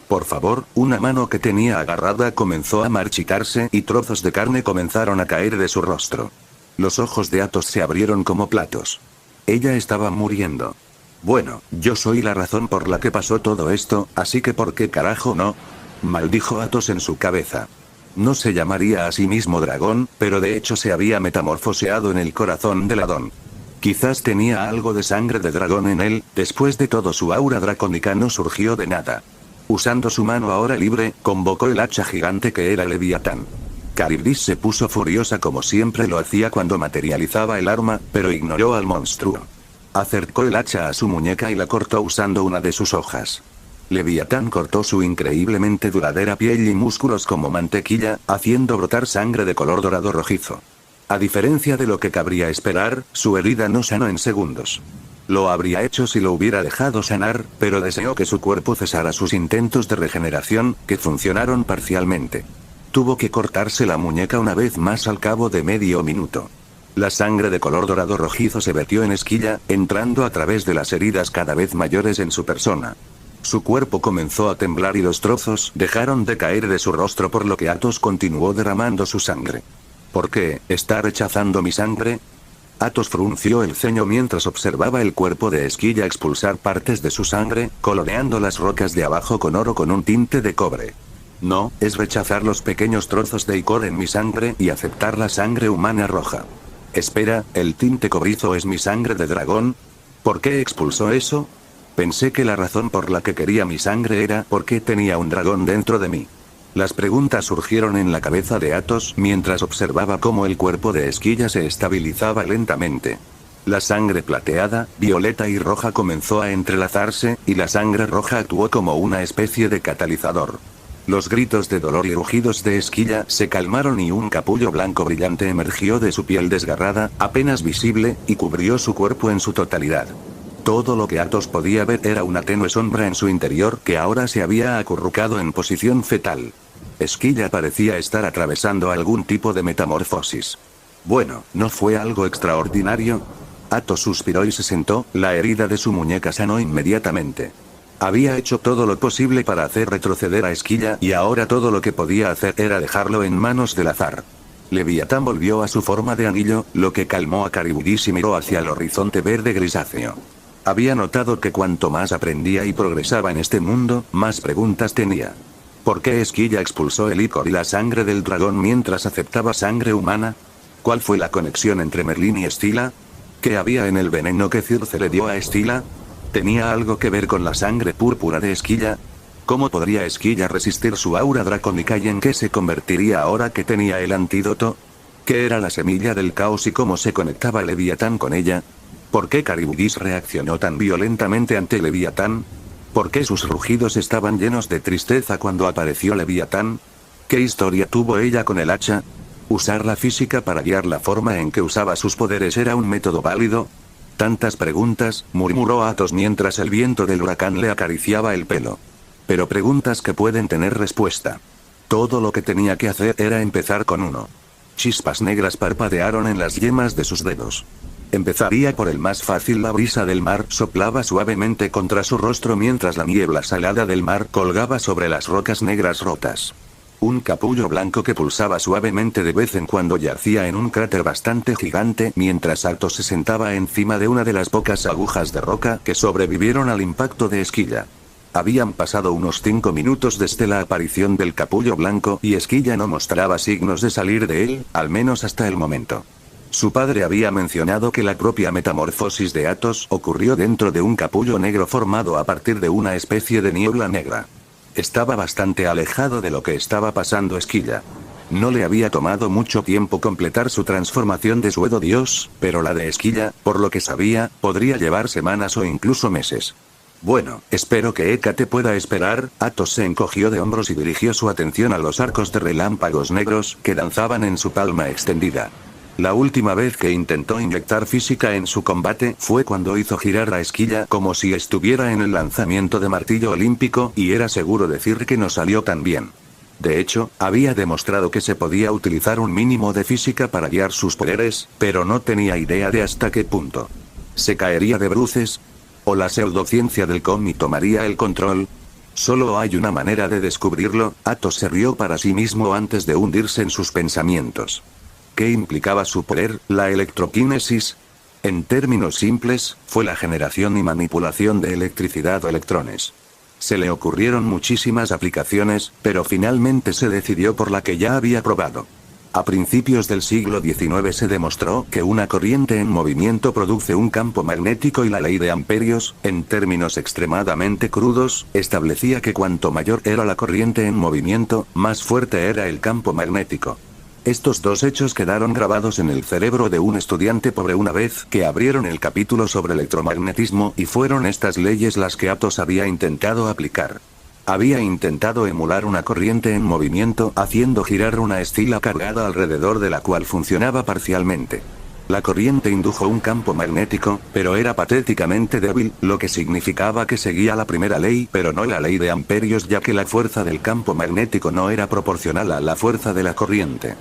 Por favor, una mano que tenía agarrada comenzó a marchitarse y trozos de carne comenzaron a caer de su rostro. Los ojos de Athos se abrieron como platos. Ella estaba muriendo. Bueno, yo soy la razón por la que pasó todo esto, así que ¿por qué carajo no? Maldijo Athos en su cabeza. No se llamaría a sí mismo dragón, pero de hecho se había metamorfoseado en el corazón del Adón. Quizás tenía algo de sangre de dragón en él, después de todo su aura dracónica no surgió de nada. Usando su mano ahora libre, convocó el hacha gigante que era Leviatán. Caribdis se puso furiosa como siempre lo hacía cuando materializaba el arma, pero ignoró al monstruo. Acercó el hacha a su muñeca y la cortó usando una de sus hojas. Leviatán cortó su increíblemente duradera piel y músculos como mantequilla, haciendo brotar sangre de color dorado rojizo. A diferencia de lo que cabría esperar, su herida no sanó en segundos. Lo habría hecho si lo hubiera dejado sanar, pero deseó que su cuerpo cesara sus intentos de regeneración, que funcionaron parcialmente. Tuvo que cortarse la muñeca una vez más al cabo de medio minuto. La sangre de color dorado rojizo se vertió en Esquilla, entrando a través de las heridas cada vez mayores en su persona. Su cuerpo comenzó a temblar y los trozos dejaron de caer de su rostro, por lo que Athos continuó derramando su sangre. ¿Por qué está rechazando mi sangre? Athos frunció el ceño mientras observaba el cuerpo de Esquilla expulsar partes de su sangre, coloreando las rocas de abajo con oro con un tinte de cobre. No, es rechazar los pequeños trozos de icor en mi sangre y aceptar la sangre humana roja. Espera, ¿el tinte cobrizo es mi sangre de dragón? ¿Por qué expulsó eso? Pensé que la razón por la que quería mi sangre era porque tenía un dragón dentro de mí. Las preguntas surgieron en la cabeza de Athos mientras observaba cómo el cuerpo de Esquilla se estabilizaba lentamente. La sangre plateada, violeta y roja comenzó a entrelazarse, y la sangre roja actuó como una especie de catalizador. Los gritos de dolor y rugidos de Esquilla se calmaron y un capullo blanco brillante emergió de su piel desgarrada, apenas visible, y cubrió su cuerpo en su totalidad. Todo lo que Athos podía ver era una tenue sombra en su interior que ahora se había acurrucado en posición fetal. Esquilla parecía estar atravesando algún tipo de metamorfosis. Bueno, ¿no fue algo extraordinario? Athos suspiró y se sentó, la herida de su muñeca sanó inmediatamente. Había hecho todo lo posible para hacer retroceder a Esquilla y ahora todo lo que podía hacer era dejarlo en manos del azar. Leviatán volvió a su forma de anillo, lo que calmó a Caribdis y miró hacia el horizonte verde grisáceo. Había notado que cuanto más aprendía y progresaba en este mundo, más preguntas tenía. ¿Por qué Esquilla expulsó el icor y la sangre del dragón mientras aceptaba sangre humana? ¿Cuál fue la conexión entre Merlín y Estila? ¿Qué había en el veneno que Circe le dio a Estila? ¿Tenía algo que ver con la sangre púrpura de Esquilla? ¿Cómo podría Esquilla resistir su aura dracónica y en qué se convertiría ahora que tenía el antídoto? ¿Qué era la semilla del caos y cómo se conectaba Leviatán con ella? ¿Por qué Caribdis reaccionó tan violentamente ante Leviatán? ¿Por qué sus rugidos estaban llenos de tristeza cuando apareció Leviatán? ¿Qué historia tuvo ella con el hacha? ¿Usar la física para guiar la forma en que usaba sus poderes era un método válido? Tantas preguntas, murmuró Athos mientras el viento del huracán le acariciaba el pelo. Pero preguntas que pueden tener respuesta. Todo lo que tenía que hacer era empezar con uno. Chispas negras parpadearon en las yemas de sus dedos. Empezaría por el más fácil. La brisa del mar soplaba suavemente contra su rostro mientras la niebla salada del mar colgaba sobre las rocas negras rotas. Un capullo blanco que pulsaba suavemente de vez en cuando yacía en un cráter bastante gigante mientras Athos se sentaba encima de una de las pocas agujas de roca que sobrevivieron al impacto de Esquilla. Habían pasado unos 5 minutos desde la aparición del capullo blanco y Esquilla no mostraba signos de salir de él, al menos hasta el momento. Su padre había mencionado que la propia metamorfosis de Athos ocurrió dentro de un capullo negro formado a partir de una especie de niebla negra. Estaba bastante alejado de lo que estaba pasando Esquilla. No le había tomado mucho tiempo completar su transformación de suedo dios, pero la de Esquilla, por lo que sabía, podría llevar semanas o incluso meses. Bueno, espero que Hécate pueda esperar. Athos se encogió de hombros y dirigió su atención a los arcos de relámpagos negros que danzaban en su palma extendida. La última vez que intentó inyectar física en su combate fue cuando hizo girar a Esquilla como si estuviera en el lanzamiento de martillo olímpico y era seguro decir que no salió tan bien. De hecho, había demostrado que se podía utilizar un mínimo de física para guiar sus poderes, pero no tenía idea de hasta qué punto. ¿Se caería de bruces? ¿O la pseudociencia del cómic tomaría el control? Solo hay una manera de descubrirlo. Athos se rió para sí mismo antes de hundirse en sus pensamientos. ¿Qué implicaba su poder, la electroquinesis? En términos simples, fue la generación y manipulación de electricidad o electrones. Se le ocurrieron muchísimas aplicaciones, pero finalmente se decidió por la que ya había probado. A principios del siglo XIX se demostró que una corriente en movimiento produce un campo magnético y la ley de amperios, en términos extremadamente crudos, establecía que cuanto mayor era la corriente en movimiento, más fuerte era el campo magnético. Estos dos hechos quedaron grabados en el cerebro de un estudiante pobre una vez que abrieron el capítulo sobre electromagnetismo y fueron estas leyes las que Atos había intentado aplicar. Había intentado emular una corriente en movimiento haciendo girar una estila cargada alrededor de la cual funcionaba parcialmente. La corriente indujo un campo magnético, pero era patéticamente débil, lo que significaba que seguía la primera ley pero no la ley de amperios, ya que la fuerza del campo magnético no era proporcional a la fuerza de la corriente.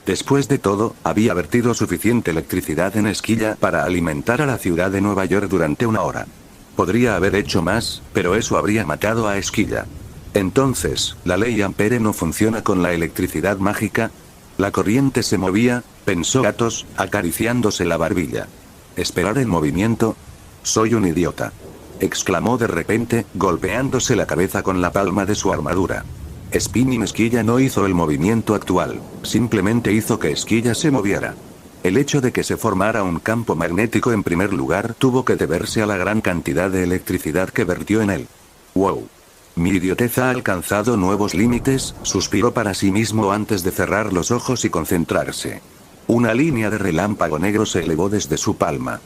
Después de todo, había vertido suficiente electricidad en Esquilla para alimentar a la ciudad de Nueva York durante una hora. Podría haber hecho más, pero eso habría matado a Esquilla. Entonces, ¿la ley Ampere no funciona con la electricidad mágica? La corriente se movía, pensó Atos, acariciándose la barbilla. ¿Esperar el movimiento? Soy un idiota. Exclamó de repente, golpeándose la cabeza con la palma de su armadura. Spinning Esquilla no hizo el movimiento actual, simplemente hizo que Esquilla se moviera. El hecho de que se formara un campo magnético en primer lugar tuvo que deberse a la gran cantidad de electricidad que vertió en él. ¡Wow! Mi idiotez ha alcanzado nuevos límites, suspiró para sí mismo antes de cerrar los ojos y concentrarse. Una línea de relámpago negro se elevó desde su palma.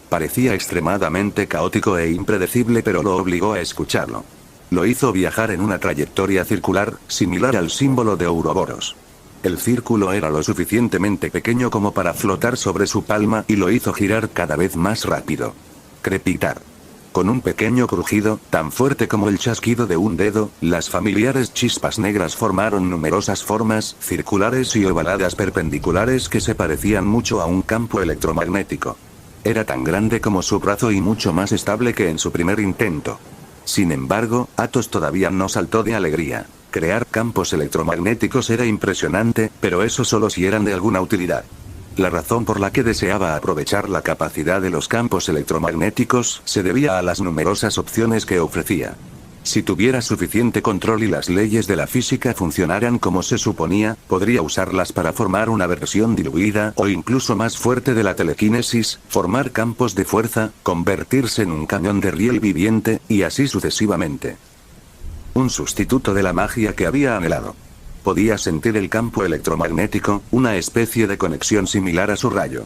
Parecía extremadamente caótico e impredecible, pero lo obligó a escucharlo. Lo hizo viajar en una trayectoria circular, similar al símbolo de Ouroboros. El círculo era lo suficientemente pequeño como para flotar sobre su palma y lo hizo girar cada vez más rápido. Crepitar. Con un pequeño crujido, tan fuerte como el chasquido de un dedo, las familiares chispas negras formaron numerosas formas circulares y ovaladas perpendiculares que se parecían mucho a un campo electromagnético. Era tan grande como su brazo y mucho más estable que en su primer intento. Sin embargo, Atos todavía no saltó de alegría. Crear campos electromagnéticos era impresionante, pero eso solo si eran de alguna utilidad. La razón por la que deseaba aprovechar la capacidad de los campos electromagnéticos se debía a las numerosas opciones que ofrecía. Si tuviera suficiente control y las leyes de la física funcionaran como se suponía, podría usarlas para formar una versión diluida o incluso más fuerte de la telequinesis, formar campos de fuerza, convertirse en un cañón de riel viviente, y así sucesivamente. Un sustituto de la magia que había anhelado. Podía sentir el campo electromagnético, una especie de conexión similar a su rayo.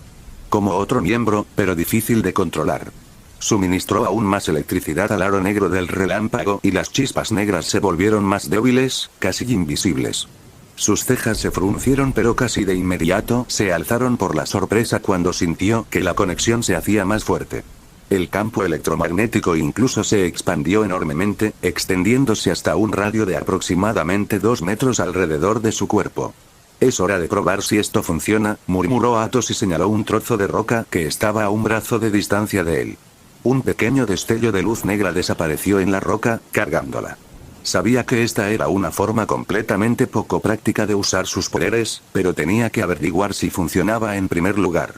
Como otro miembro, pero difícil de controlar. Suministró aún más electricidad al aro negro del relámpago y las chispas negras se volvieron más débiles, casi invisibles. Sus cejas se fruncieron, pero casi de inmediato se alzaron por la sorpresa cuando sintió que la conexión se hacía más fuerte. El campo electromagnético incluso se expandió enormemente, extendiéndose hasta un radio de aproximadamente 2 metros alrededor de su cuerpo. Es hora de probar si esto funciona, murmuró Atos y señaló un trozo de roca que estaba a un brazo de distancia de él. Un pequeño destello de luz negra desapareció en la roca, cargándola. Sabía que esta era una forma completamente poco práctica de usar sus poderes, pero tenía que averiguar si funcionaba en primer lugar.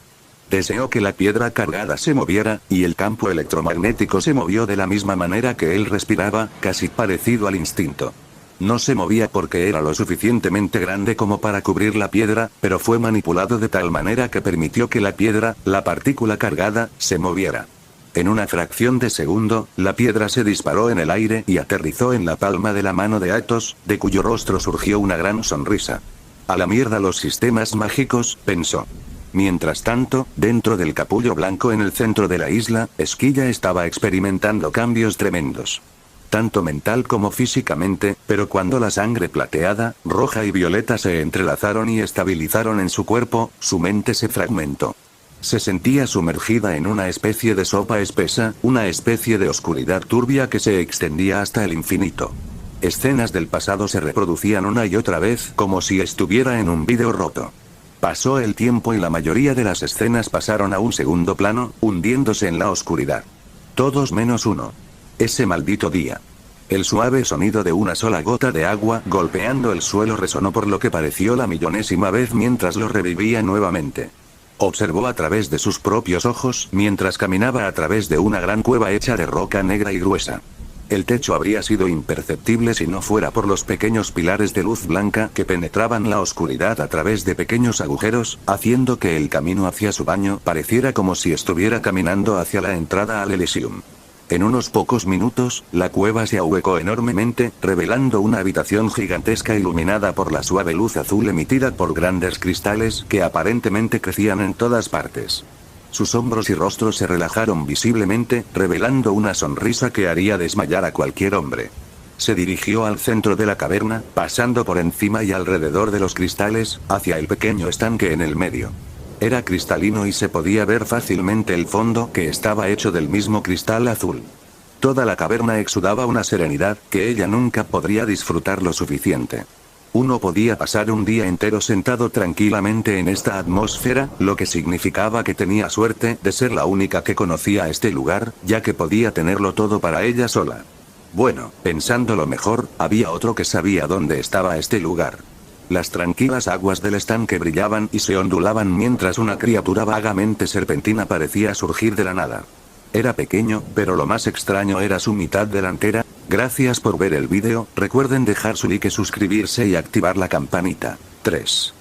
Deseó que la piedra cargada se moviera, y el campo electromagnético se movió de la misma manera que él respiraba, casi parecido al instinto. No se movía porque era lo suficientemente grande como para cubrir la piedra, pero fue manipulado de tal manera que permitió que la piedra, la partícula cargada, se moviera. En una fracción de segundo, la piedra se disparó en el aire y aterrizó en la palma de la mano de Atos, de cuyo rostro surgió una gran sonrisa. A la mierda los sistemas mágicos, pensó. Mientras tanto, dentro del capullo blanco en el centro de la isla, Esquilla estaba experimentando cambios tremendos. Tanto mental como físicamente, pero cuando la sangre plateada, roja y violeta se entrelazaron y estabilizaron en su cuerpo, su mente se fragmentó. Se sentía sumergida en una especie de sopa espesa, una especie de oscuridad turbia que se extendía hasta el infinito. Escenas del pasado se reproducían una y otra vez, como si estuviera en un vídeo roto. Pasó el tiempo y la mayoría de las escenas pasaron a un segundo plano, hundiéndose en la oscuridad. Todos menos uno. Ese maldito día. El suave sonido de una sola gota de agua golpeando el suelo resonó por lo que pareció la millonésima vez mientras lo revivía nuevamente. Observó a través de sus propios ojos mientras caminaba a través de una gran cueva hecha de roca negra y gruesa. El techo habría sido imperceptible si no fuera por los pequeños pilares de luz blanca que penetraban la oscuridad a través de pequeños agujeros, haciendo que el camino hacia su baño pareciera como si estuviera caminando hacia la entrada al Elysium. En unos pocos minutos, la cueva se ahuecó enormemente, revelando una habitación gigantesca iluminada por la suave luz azul emitida por grandes cristales que aparentemente crecían en todas partes. Sus hombros y rostro se relajaron visiblemente, revelando una sonrisa que haría desmayar a cualquier hombre. Se dirigió al centro de la caverna, pasando por encima y alrededor de los cristales, hacia el pequeño estanque en el medio. Era cristalino y se podía ver fácilmente el fondo, que estaba hecho del mismo cristal azul. Toda la caverna exudaba una serenidad que ella nunca podría disfrutar lo suficiente. Uno podía pasar un día entero sentado tranquilamente en esta atmósfera, lo que significaba que tenía suerte de ser la única que conocía este lugar, ya que podía tenerlo todo para ella sola. Bueno, pensándolo mejor, había otro que sabía dónde estaba este lugar. Las tranquilas aguas del estanque brillaban y se ondulaban mientras una criatura vagamente serpentina parecía surgir de la nada. Era pequeño, pero lo más extraño era su mitad delantera. Gracias por ver el vídeo, recuerden dejar su like, suscribirse y activar la campanita. 3.